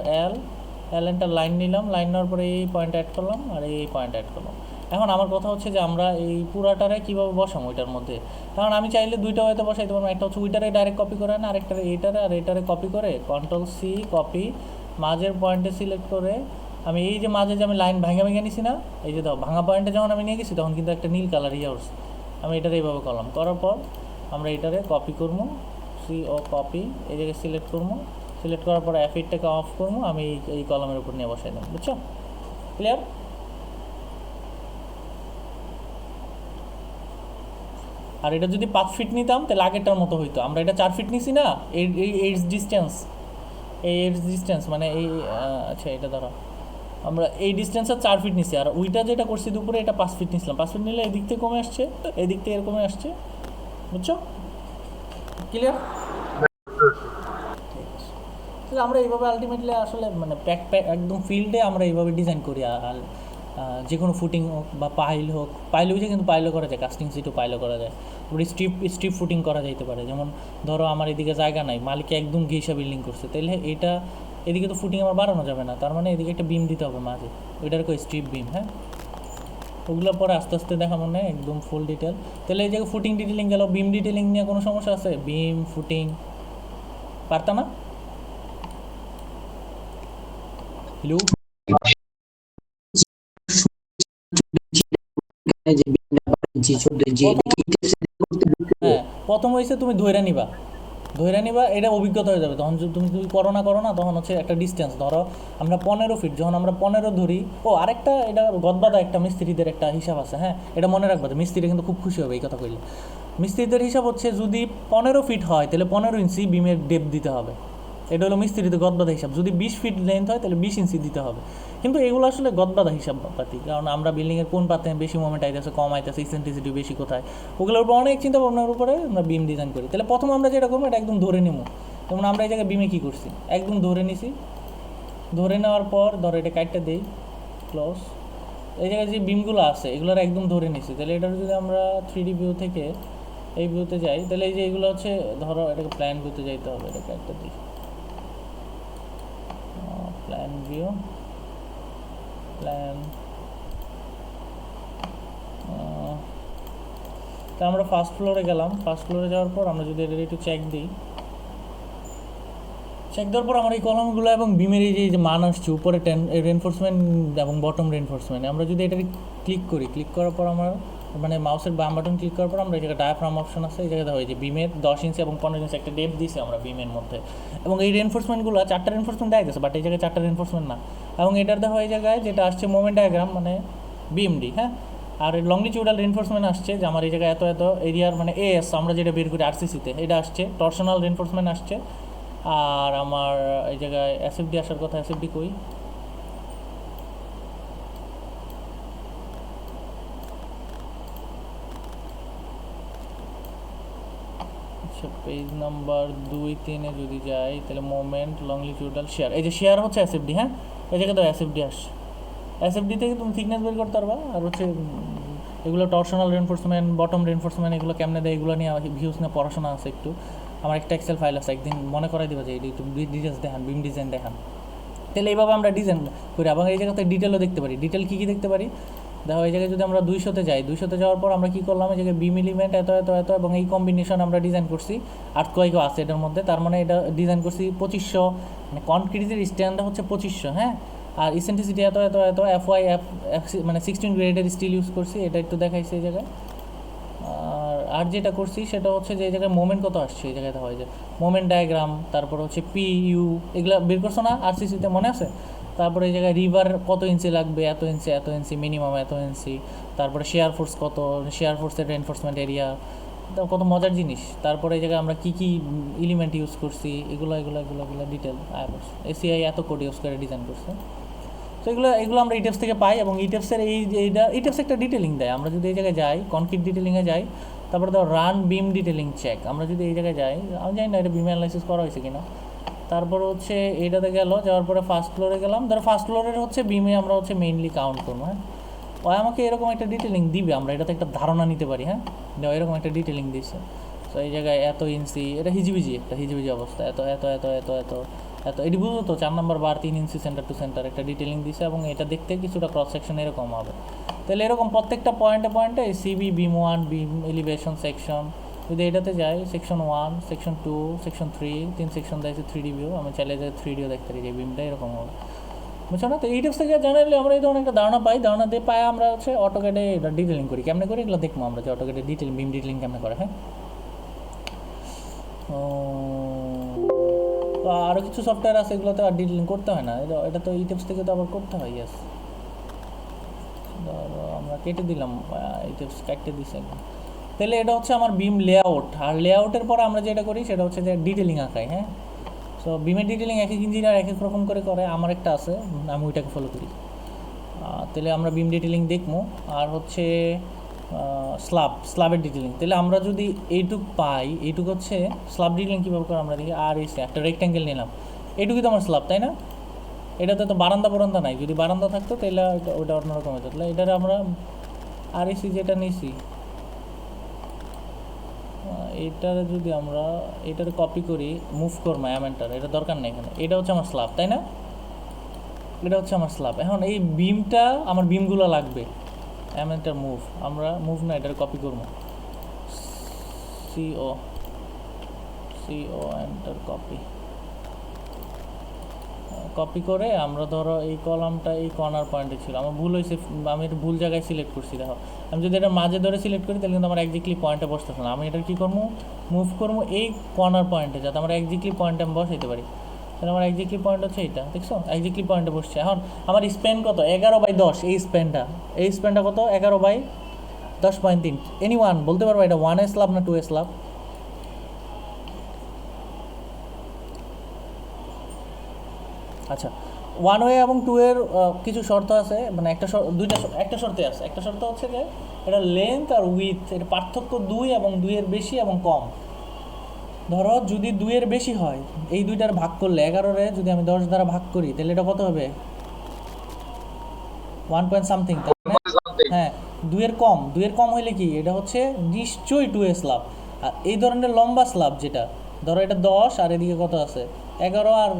অ্যালেন্টার লাইন নিলাম, লাইন নেওয়ার পরে এই পয়েন্ট অ্যাড করলাম আর এই পয়েন্ট অ্যাড করলাম। এখন আমার কথা হচ্ছে যে আমরা এই পুরাটারে কীভাবে বসাম ওইটার মধ্যে, কারণ আমি চাইলে দুইটা হয়তো বসাইতে পারবো, একটা হচ্ছে ওইটারে ডাইরেক্ট কপি করে না, আরেকটারে এইটারে আর এইটারে কপি করে Ctrl+C কপি, মাঝের পয়েন্টে সিলেক্ট করে আমি এই যে মাঝে যে আমি লাইন ভাঙা ভেঙে নিছি না, এই যে দাও ভাঙা পয়েন্টে যখন আমি নিয়ে গেছি তখন কিন্তু একটা নীল কালার ইয়ার্স, আমি এটারে এইভাবে করলাম, করার পর আমরা এটারে কপি করবো, সি ও কপি, এই জায়গায় সিলেক্ট করবো, সিলেক্ট করার পরে F8টাকে অফ করবো, আমি এই কলামের উপর নিয়ে বসাই দেবো, বুঝছো? ক্লিয়ার? আর এটা যদি 5 ফিট নিতাম তাহলে আগেরটার মতো হইতো, আমরা এটা 4 ফিট নিছি না, এই এইডস ডিস্টেন্স, এই এইডস ডিস্টেন্স মানে এই আচ্ছা এটা ধরো আমরা এই ডিস্টেন্সে 4 ফিট নিছি, আর ওইটা যেটা করছি দুপুরে এটা 5 ফিট নিছিলাম, 5 ফিট নিলে এদিক থেকে কমে আসছে, এদিক থেকে এরকমে আসছে, বুঝছো? ক্লিয়ার? তাহলে আমরা এইভাবে আলটিমেটলি আসলে মানে একদম ফিল্ডে আমরা এইভাবে ডিজাইন করি, আর যে কোনো ফুটিং হোক বা পাইল হোক, পাইল হয়েছে কিন্তু পাইলও করা যায়, কাস্টিং সিটও পাইলও করা যায়, স্ট্রিপ ফুটিং করা যাইতে পারে। যেমন ধরো আমার এদিকে জায়গা নাই, মালিকে একদম ঘেঁষা বিল্ডিং করছে, তাহলে এটা এদিকে তো ফুটিং আমার বাড়ানো যাবে না, তার মানে এদিকে একটা বিম দিতে হবে মাঝে, ওইটার কই স্ট্রিপ বিম। হ্যাঁ, ওগুলো পরে আস্তে আস্তে দেখা মনে একদম ফুল ডিটেল। তাহলে এই জায়গায় ফুটিং ডিটেলিং গেল, বিম ডিটেলিং নিয়ে কোনো সমস্যা আছে? বিম ফুটিং পারতা না? হ্যালো, হ্যাঁ প্রথম হয়েছে তুমি ধৈর্য নিবা, এটা অভিজ্ঞতা হয়ে যাবে, তখন যদি তুমি করো না তখন হচ্ছে একটা ডিস্টেন্স ধরো আমরা 15 ফিট, যখন আমরা 15 ধরি, ও আরেকটা এটা গদবাদা একটা মিস্ত্রিদের একটা হিসাব আছে, হ্যাঁ এটা মনে রাখবা, মিস্ত্রি কিন্তু খুব খুশি হবে এই কথা কইলে। মিস্ত্রিদের হিসাব হচ্ছে যদি 15 ফিট হয় তাহলে 15 ইঞ্চি বিমের ডেপ দিতে হবে, এটা হলো মিস্ত্রিদের গদবাদা হিসাব। যদি 20 ফিট লেন্থ হয় তাহলে 20 ইঞ্চি দিতে হবে, কিন্তু এগুলো আসলে গদবাদা হিসাব পাতি, কারণ আমরা বিল্ডিংয়ের কোন পাতে বেশি মোমেন্ট আইতেছে কম আইতেছে, ইসেন্ট্রিসিটি বেশি কোথায়, ওগুলোর উপর অনেক চিন্তা ভাবনার উপরে আমরা বিম ডিজাইন করি। তাহলে প্রথম আমরা যেটা করবো এটা একদম ধরে নেবো, যেমন আমরা এই জায়গায় বিমে কী করছি একদম ধরে নিছি, ধরে নেওয়ার পর ধরো এটা কাটটা দিই ক্লোজ, এই জায়গায় যে বিমগুলো আছে এগুলোর একদম ধরে নিছি। তাহলে এটার যদি আমরা 3D ভিউ থেকে এই ভিউতে যাই, তাহলে এই যে এগুলো হচ্ছে ধরো এটাকে প্ল্যান ভিউতে যাইতে হবে, এটা কাটটা দিই প্ল্যান ভিউ, প্ল্যান, তা আমরা ফার্স্ট ফ্লোরে গেলাম, ফার্স্ট ফ্লোরে যাওয়ার পর আমরা যদি এটা একটু চেক দিই, চেক দেওয়ার পর আমার এই কলমগুলো এবং বিমের এই যে মান আসছে উপরে রেনফোর্সমেন্ট এবং বটম রেনফোর্সমেন্ট, আমরা যদি এটা ক্লিক করি, ক্লিক করার পর আমার মানে মাউসের বাম বাটন ক্লিক করার পর আমরা এই জায়গায় ডায়াফ্রাম অপশন আছে, এই জায়গায় হয় যে বিমের 10 ইঞ্চি এবং 15 ইঞ্চি একটা ডেপ দিয়েছে আমরা বিমের মধ্যে, এবং এই রেনফোর্সমেন্টগুলো 4টা রেনফোর্সমেন্ট দেওয়া গেছে, বাট এই জায়গায় 4টা রেনফোর্সমেন্ট না, এবং এটার দেওয়া এই জায়গায় যেটা আসছে মোমেন্ট ডায়াগ্রাম মানে বিএমডি। হ্যাঁ, আর লংলিটিউডাল রেনফোর্সমেন্ট আসছে যে আমার এই জায়গায় এত এত এরিয়ার মানে এএস আমরা যেটা বের করি আরসিসিতে এটা আসছে, টর্শনাল রেনফোর্সমেন্ট আসছে, আর আমার এই জায়গায় এসএফডি আসার কথা, এসএফডি কই, আচ্ছা পেজ নাম্বার 2-3-এ যদি যাই তাহলে মোমেন্ট লংলিটিউডাল শেয়ার, এই যে শেয়ার হচ্ছে এসএফডি। হ্যাঁ, এই জায়গায় তো এসএফডি আসছে, এসএফডি থেকে তুমি থিকনেস বের করতে পারবা, আর হচ্ছে এগুলো টর্শনাল রেনফোর্সমেন্ট বটম রেনফোর্সমেন্ট এগুলো কেমনে দেয় এগুলো নিয়ে ভিউজ নিয়ে পড়াশোনা আছে একটু, আমার একটা এক্সেল ফাইল আছে, একদিন মনে করাই দেবে যে একটু ডিটেলস দেখান, বিম ডিজাইন দেখান। তাহলে এইভাবে আমরা ডিজাইন করি, এবং এই জায়গাতে ডিটেলও দেখতে পারি। ডিটেল কী কী দেখতে পারি দেখো, এই জায়গায় যদি আমরা 200-তে যাই, 200-তে যাওয়ার পর আমরা কী করলাম, এই জায়গায় বিম এলিমেন্ট এত এত এত এবং এই কম্বিনেশন আমরা ডিজাইন করছি, আর্থকোয়েকও আছে এটার মধ্যে, তার মানে এটা ডিজাইন করছি 2500, মানে কনক্রিটের স্ট্যান্ডটা হচ্ছে 2500। হ্যাঁ, আর ইসেন্ট্রিসিটি এত এত এত FY মানে 16 গ্রেডের স্টিল ইউজ করছি, এটা একটু দেখাইছি এই জায়গায়। আর যেটা করছি সেটা হচ্ছে যে এই জায়গায় মোমেন্ট কত আসছে, এই জায়গাতে হয় যে মোমেন্ট ডায়াগ্রাম, তারপর হচ্ছে PU এগুলো বের করছো না আরসিসিতে মনে আছে, তারপরে এই জায়গায় রিভার কত ইঞ্চি লাগবে, এত ইঞ্চি মিনিমাম এত ইঞ্চি, তারপরে শেয়ার ফোর্স কত, শেয়ার ফোর্সের রেনফোর্সমেন্ট এরিয়া, কত মজার জিনিস। তারপরে এই জায়গায় আমরা কী কী এলিমেন্ট ইউজ করছি এগুলো ডিটেল, এসিআই এত কোড ইউজ করে ডিজাইন করছে। তো এগুলো আমরা ইটেপস থেকে পাই, এবং ইটেপসের ইটেপস একটা ডিটেলিং দেয়। আমরা যদি এই জায়গায় যাই কনক্রিট ডিটেলিংয়ে যাই, তারপরে ধর রান বিম ডিটেলিং চেক, আমরা যদি এই জায়গায় যাই, আমি জানি না এটা বিম অ্যানালাইসিস করা হয়েছে কিনা, তারপর হচ্ছে এইটাতে গেল, যাওয়ার পরে ফার্স্ট ফ্লোরে গেলাম, ধরো ফার্স্ট ফ্লোরের হচ্ছে বিমে আমরা হচ্ছে মেইনলি কাউন্ট করবো। হ্যাঁ, ওই আমাকে এরকম একটা ডিটেলিং দিবে, আমরা এটাতে একটা ধারণা নিতে পারি। হ্যাঁ, এরকম একটা ডিটেলিং দিচ্ছে, তো এই জায়গায় এত ইঞ্চি, এটা হিজিবিজি অবস্থা, এত এত এত এত এত এত এটি বুঝো তো 4 নম্বর বার 3 ইঞ্চি সেন্টার টু সেন্টার একটা ডিটেলিং দিছে এবং এটা দেখতে কিছুটা ক্রস সেকশন এরকম হবে। তাহলে এরকম প্রত্যেকটা পয়েন্টে পয়েন্টে সিবি বিম 1 বিম এলিভেশন সেকশন, যদি এটাতে যাই সেকশন 1 সেকশন 2 সেকশন 3 3 সেকশন দিয়েছে 3D ভিউ, আমি চাইলে যে 3Dও দেখতে পারি যে বিমটা এরকম হবে, বুঝছো না? তো এই টিপস থেকে জানালে আমরা এই ধরনের একটা ধারণা পাই, ধারণা দিয়ে পাই আমরা হচ্ছে অটোক্যাডে এটা ডিটেলিং করি। কেমনে করি এগুলো দেখবো আমরা যে অটোক্যাডে ডিটেল বিম ডিটেলিং কেমনে করে। হ্যাঁ, তো আরও কিছু সফটওয়্যার আছে এগুলোতে আর ডিটেলিং করতে হয় না, এটা তো এই টিপস থেকে তো আবার করতে হয়। ইয়েস, ধরো আমরা কেটে দিলাম, এই টিপস কাটতে দিছে একদম। তাহলে এটা হচ্ছে আমার বিম লেআউট, আর লেআউটের পর আমরা যেটা করি সেটা হচ্ছে যে ডিটেলিং আঁকাই। হ্যাঁ, সো বিমের ডিটেলিং এক এক ইঞ্জিনিয়ার এক এক রকম করে করে, আমার একটা আছে আমি ওইটাকে ফলো করি। তাহলে আমরা বিম ডিটেলিং দেখবো। আর হচ্ছে স্লাবের ডিটেলিং, তাহলে আমরা যদি এইটুক পাই, এইটুক হচ্ছে স্লাব ডিটেলিং কীভাবে করে আমরা দেখি। আর এসে একটা রেক্ট্যাঙ্গেল নিলাম, এইটুকুই তো আমার স্লাব, তাই না? এটাতে তো বারান্দা নাই, যদি বারান্দা থাকতো তাহলে ওটা অন্যরকম হতো। তাহলে এটার আমরা আর এসি যেটা নিছি, এটার যদি আমরা এটার কপি করি মুভ করবো অ্যামেন্টার, এটা দরকার নেই এখানে। এটা হচ্ছে আমার স্লাব, তাই না? এটা হচ্ছে আমার স্লাব। এখন এই বিমটা আমার বিমগুলো লাগবে, অ্যামেন্টার মুভ, আমরা মুভ না এটার কপি করবো, সিও এন্টার কপি করে আমরা ধরো এই কলামটা এই কর্নার পয়েন্টে ছিল, আমার ভুল হয়েছে, আমি এটা ভুল জায়গায় সিলেক্ট করছি। দেখো আমি যদি এটা মাঝে ধরে সিলেক্ট করি তাহলে কিন্তু আমার একজাক্টলি পয়েন্টে বসতেছে না। আমি এটা কী করবো, মুভ করবো এই কর্নার পয়েন্টে, যাতে আমার একজাক্টলি পয়েন্টে আমি বসাইতে পারি। তাহলে আমার একজাক্টলি পয়েন্ট হচ্ছে এইটা, দেখছো একজাক্টলি পয়েন্টে বসছে। এখন আমার স্প্যান কত, 11/10, এই স্প্যানটা কত, 11/10.3। এনিওয়ান বলতে পারবো এটা 1 স্ল্যাব না 2 স্ল্যাব? আচ্ছা, 1 ওয়ে এবং 2 এর কিছু শর্ত আছে, মানে একটা শর্তে আছে। একটা শর্ত হচ্ছে যে এটা লেন্থ আর উইথ এর পার্থক্য 2 এবং 2 এর বেশি এবং কম। ধরো যদি 2 এর বেশি হয়, এই দুইটার ভাগ করলে 11-রে যদি আমি 10 দ্বারা ভাগ করি তাহলে এটা কত হবে, 1 পয়েন্ট সামথিং। হ্যাঁ, 2 এর কম হইলে কি এটা হচ্ছে নিশ্চয়ই 2 এ স্ল্যাব। আর এই ধরনের লম্বা স্ল্যাব যেটা, ধরো এটা 10 আর এদিকে কত আছে 11 আর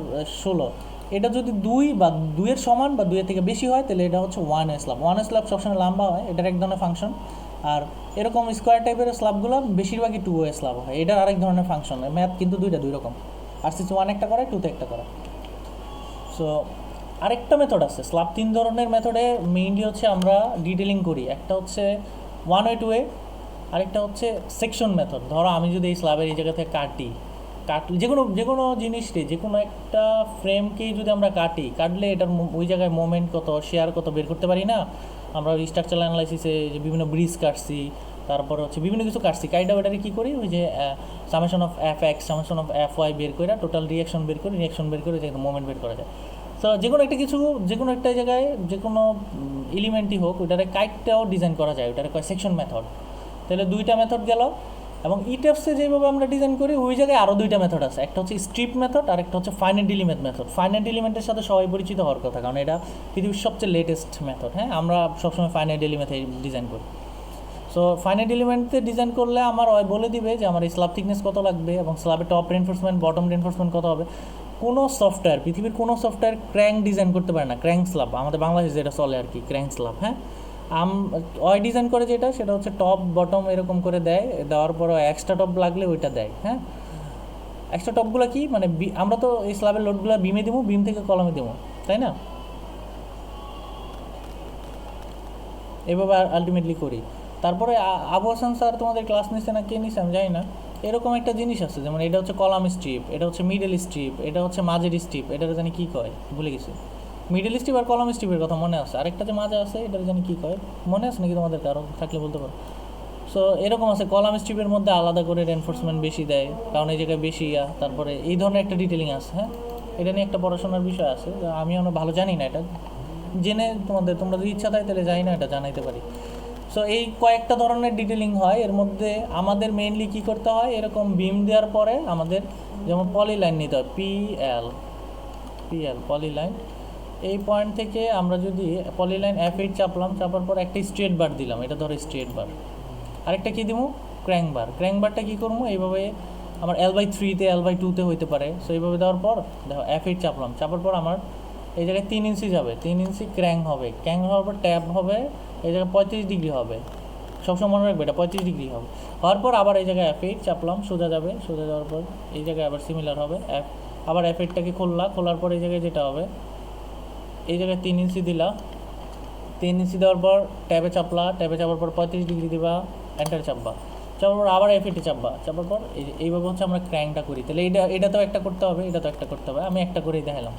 16, এটা যদি 2 বা 2 এর সমান বা 2 এর থেকে বেশি হয় তাহলে এটা হচ্ছে 1 এ স্ল্যাব। 1 এ স্ল্যাব সবসময় লম্বা হয়, এটার এক ধরনের ফাংশন। আর এরকম স্কোয়ার টাইপের স্ল্যাবগুলো বেশিরভাগই 2 এ স্ল্যাব হয়, এটার আরেক ধরনের ফাংশন। ম্যাথ কিন্তু দুই রকম, আরসিসি 1 একটা করে, 2তে একটা করে। সো আরেকটা মেথড আছে, স্ল্যাব 3 ধরনের মেথডে মেইনলি হচ্ছে আমরা ডিটেলিং করি। একটা হচ্ছে 1 ওয়ে 2 ওয়ে, আরেকটা হচ্ছে সেকশন মেথড। ধরো আমি যদি এই স্ল্যাবের এই জায়গা থেকে কাটলে যে কোনো জিনিসটি, যে কোনো একটা ফ্রেমকেই যদি আমরা কাটলে এটার ওই জায়গায় মোমেন্ট কত, শেয়ার কত বের করতে পারি না আমরা। ওই স্ট্রাকচারাল অ্যানালাইসিসে যে বিভিন্ন ব্রিজ কাটছি, তারপর হচ্ছে বিভিন্ন কিছু কাটছি, ওটাকে কী করি, ওই যে summation of F X summation of F Y বের করে টোটাল রিয়াকশন বের করে যে মোমেন্ট বের করা যায়। তো যে কোনো একটা জায়গায় যে কোনো এলিমেন্টই হোক ওটারে কাইটটাও ডিজাইন করা যায়, ওটারে কয় সেকশন মেথড। তাহলে 2টা মেথড গেল। এবং ইটেপসে যেভাবে আমরা ডিজাইন করি ওই জায়গায় আরও 2টা মেথড আছে, একটা হচ্ছে স্ট্রিপ মেথড আর একটা হচ্ছে ফাইনাইট এলিমেন্ট মেথড। ফাইনাইট এলিমেন্টের সাথে সবাই পরিচিত হওয়ার কথা, কারণ এটা পৃথিবীর সবচেয়ে লেটেস্ট মেথড। হ্যাঁ, আমরা সবসময় ফাইনাইট এলিমেন্টে ডিজাইন করি। সো ফাইনাইট এলিমেন্টে ডিজাইন করলে আমার বলে দিবে যে আমার এই স্ল্যাব থিকনেস কত লাগবে এবং স্ল্যাবের টপ রেনফোর্সমেন্ট বটম রেনফোর্সমেন্ট কত হবে। কোনো সফটওয়্যার, পৃথিবীর কোনো সফটওয়্যার ক্র্যাঙ্ক ডিজাইন করতে পারে না, ক্র্যাঙ্ক স্ল্যাব আমাদের বাংলাদেশে যেটা চলে আর কি, ক্র্যাঙ্ক স্ল্যাব। হ্যাঁ, ডিজাইন করে সেটা হচ্ছে টপ বটম এরকম করে দেওয়ার পর এক্সট্রা টপ লাগলে ওইটা দেয়। হ্যাঁ, এক্সট্রা টপগুলো কি মানে আমরা তো এই স্ল্যাবের লোডগুলো বিমে দেবো, বিম থেকে কলমে দেবো, তাই না? এভাবে আলটিমেটলি করি। তারপরে আবু হাসান স্যার তোমাদের ক্লাস নিচ্ছে না কে নিচ্ছে আমি জানি না, এরকম একটা জিনিস আছে, যেমন এটা হচ্ছে কলাম স্ট্রিপ, এটা হচ্ছে মিডল স্ট্রিপ, এটা হচ্ছে মাঝের স্ট্রিপ, এটা জানি কী কয় ভুলে গেছি। মিডল স্ট্রিপ আর কলাম স্ট্রিপের কথা মনে আছে, আরেকটা যে মাঝে আছে এটা জানি কী কয়, মনে আছে নাকি তোমাদের কারো থাকলে বলতে পারো। সো এরকম আছে, কলাম স্ট্রিপের মধ্যে আলাদা করে রেনফোর্সমেন্ট বেশি দেয় কারণ এই জায়গায় বেশি তারপরে এই ধরনের একটা ডিটেলিং আছে। হ্যাঁ, এটা নিয়ে একটা পড়াশোনার বিষয় আছে, আমি অনেক ভালো জানি না, এটা জেনে তোমরা যদি ইচ্ছা থাকে তাহলে জানি না, এটা জানাইতে পারি। সো এই কয়েকটা ধরনের ডিটেলিং হয়, এর মধ্যে আমাদের মেইনলি কী করতে হয়, এরকম বিম দেওয়ার পরে আমাদের যেমন পলিলাইন নিতে হয়, পিএল পলিলাইন। এই পয়েন্ট থেকে আমরা যদি পলিলাইন F8 চাপার পর একটা স্ট্রেট বার দিলাম, এটা ধরো স্ট্রেট বার, আরেকটা কী দিব, ক্র্যাঙ্ক বারটা কী করবো, এইভাবে আমার L/3-তে L/2-তে হইতে পারে। সো এইভাবে দেওয়ার পর দেখো F8 চাপলাম, চাপার পর আমার এই জায়গায় 3 ইঞ্চি যাবে, 3 ইঞ্চি ক্র্যাঙ্ক হবে, ক্র্যাঙ্ক হওয়ার পর ট্যাপ হবে, এই জায়গায় 35 ডিগ্রি হবে, সবসময় মনে রাখবে এটা 35 ডিগ্রি হবে। হওয়ার পর আবার এই জায়গায় F8 চাপলাম, সোজা যাবে, সোজা যাওয়ার পর এই জায়গায় আবার সিমিলার হবে আবার F8টাকে খোলার পর এই জায়গায় যেটা হবে, এই জায়গায় 3 ইঞ্চি দিলা, 3 ইঞ্চি দেওয়ার পর ট্যাবে চাপলা, ট্যাবে চাপার পর 35 ডিগ্রি দিবা, এন্টার চাপবা, চাপার পর আবার F8-এ চাপবা, চাপার পর এইভাবে হচ্ছে আমরা ক্র্যাঙ্কটা করি। তাহলে এটাতেও একটা করতে হবে, এটাতেও একটা করতে হবে, আমি একটা করেই দেখালাম।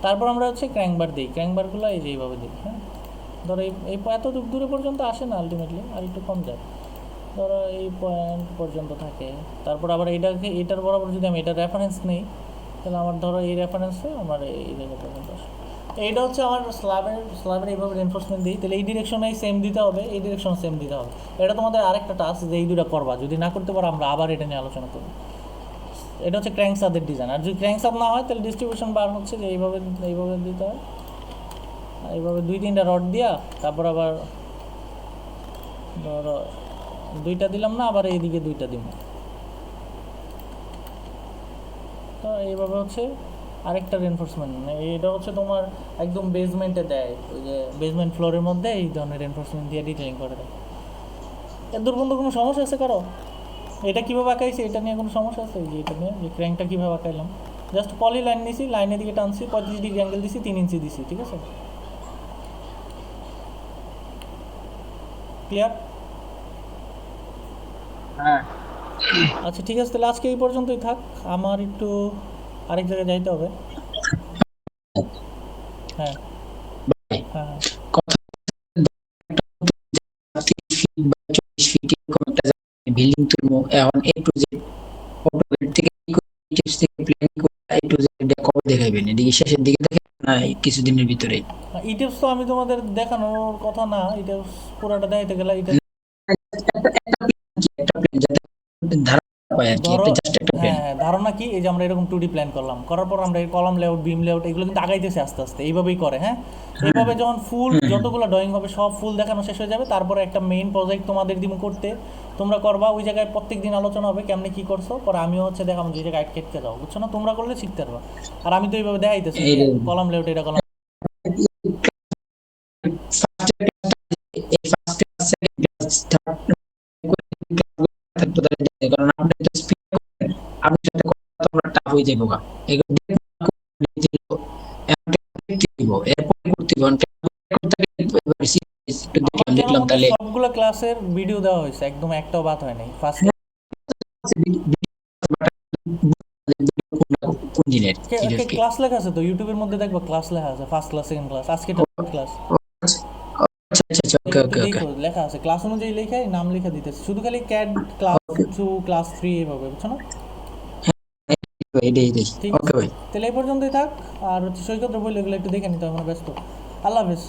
তারপর আমরা হচ্ছে ক্র্যাঙ্কবার দিই, ক্র্যাঙ্কবারগুলো এই যে এইভাবে দিই। হ্যাঁ, ধরো এই এত দূরে পর্যন্ত আসে না, আলটিমেটলি আর একটু কম যায়, ধরো এই পয়েন্ট পর্যন্ত থাকে। তারপর আবার এটার বরাবর যদি আমি এটার রেফারেন্স নিই, তাহলে আমার ধরো এই রেফারেন্সে আমার এই জায়গা পর্যন্ত আসে। এইটা হচ্ছে আমার স্ল্যাবের এইভাবে রেনফোর্সমেন্ট দিই। তাহলে এই ডিরেকশনেই সেম দিতে হবে, এই ডিরেকশনে সেম দিতে হবে। এটা তোমাদের আরেকটা টাস্ক যে এই দুটো করবা, যদি না করতে পারো আমরা আবার এটা নিয়ে আলোচনা করব। এটা হচ্ছে ক্র্যাঙ্কসাদের ডিজাইন। আর যদি ক্র্যাঙ্কসাদ না হয় তাহলে ডিস্ট্রিবিউশন বার হচ্ছে যে এইভাবে দিতে হয়, এইভাবে 2-3টা রড দিয়া, তারপর আবার ধরো 2টা দিলাম না, আবার এইদিকে 2টা দিব। তো এইভাবে হচ্ছে আরেকটা রেনফোর্সমেন্ট, এটা হচ্ছে তোমার একদম বেসমেন্টে দেয়, ওই যে বেসমেন্ট ফ্লোরের মধ্যে এই ধরনের রেনফোর্সমেন্ট দিয়ে ডিটেলিং করে দেয়। এর দূর পর্যন্ত কোনো সমস্যা আছে কারো? এটা কীভাবে আঁকাইছি এটা নিয়ে কোনো সমস্যা আছে? যে এটা নিয়ে যে ক্র্যাঙ্কটা কীভাবে আঁকাইলাম, জাস্ট পলি লাইন নিছি, লাইনের দিকে টানছি, 35 ডিগ্রি অ্যাঙ্গেল দিছি, 3 ইঞ্চি দিছি, ঠিক আছে? ক্লিয়ার? হ্যাঁ আচ্ছা ঠিক আছে, তাহলে আজকে এই পর্যন্তই থাক, আমার একটু আরেক জায়গায় যাইতে হবে। হ্যাঁ হ্যাঁ হ্যাঁ। কথা 30 ফিট বা 40 ফিট এরকম একটা বিল্ডিং তুলবো, এখন A to Z অটোক্যাড থেকে টিপস থেকে প্ল্যান করে A to Z কবে দেখাইবেন? এদিকে শেষের দিকে দেখেন না কিছুদিনের ভিতরেই? ইটিপস তো আমি তোমাদের দেখানোর কথা না, ইটিপস পুরাটা দেখাইতে গেলে এটা একটা প্ল্যান যাতে ধারণা পায় আর কি, ধরো, একটা জাস্ট একটা প্ল্যান। হ্যাঁ ধারণা কি, এই যে আমরা এরকম 2D প্ল্যান করলাম, করার পর আমরা এই কলাম লেআউট, বিম লেআউট এগুলো কিন্তু আগাইতেছে আস্তে আস্তে, এইভাবেই করে। হ্যাঁ, এইভাবে যখন ফুল যতগুলো ড্রয়িং হবে সব ফুল দেখানো শেষ হয়ে যাবে, তারপরে একটা মেইন প্রজেক্ট তোমাদের দিমু করতে, তোমরা করবা, ওই জায়গায় প্রত্যেক দিন আলোচনা হবে কেমনে কি করছো, পরে আমিও হচ্ছে দেখাবো যে জায়গায় কেটে যাও, বুঝছো না? তোমরা করলে শিখতে পারবা। আর আমি তো এইভাবে দেখাইতেছি কলাম লেআউট, এটা কলাম। কারণ আপনি তো স্পিড করেন, আপনার সাথে কথা তোমরা টাফ হয়ে যাবো গা, এগুলো এরপরে করতে একটু আমার দেখলাম জানার দেখলাম মতে তাহলে সবগুলো ক্লাসের ভিডিও দেওয়া হয়েছে, একদম একটাও বাদ হয় নাই ফার্স্ট। কোন দিনের ভিডিও কি? ক্লাস লেখা আছে তো ইউটিউবের মধ্যে, দেখবো ক্লাস লেখা আছে, ফার্স্ট ক্লাস, সেকেন্ড ক্লাস, আজকে ক্লাস। আচ্ছা আচ্ছা আচ্ছা, ওকে একটু ওকে ওকে দেখো লেখা আছে, ক্লাস অনুযায়ী লেখা, নাম লেখা দিতেছে, শুধু খালি ক্যাড ক্লাস 2 ক্লাস 3 এইভাবে, বুঝছো না? এটাই এটাই, ঠিক ওকে আছে, ভাই। তাহলে এই পর্যন্তই থাক। আর হচ্ছে সৈকতের বই এগুলো একটু দেখে নিতে হবে, আমরা ব্যস্ত। আল্লাহ হাফেজ।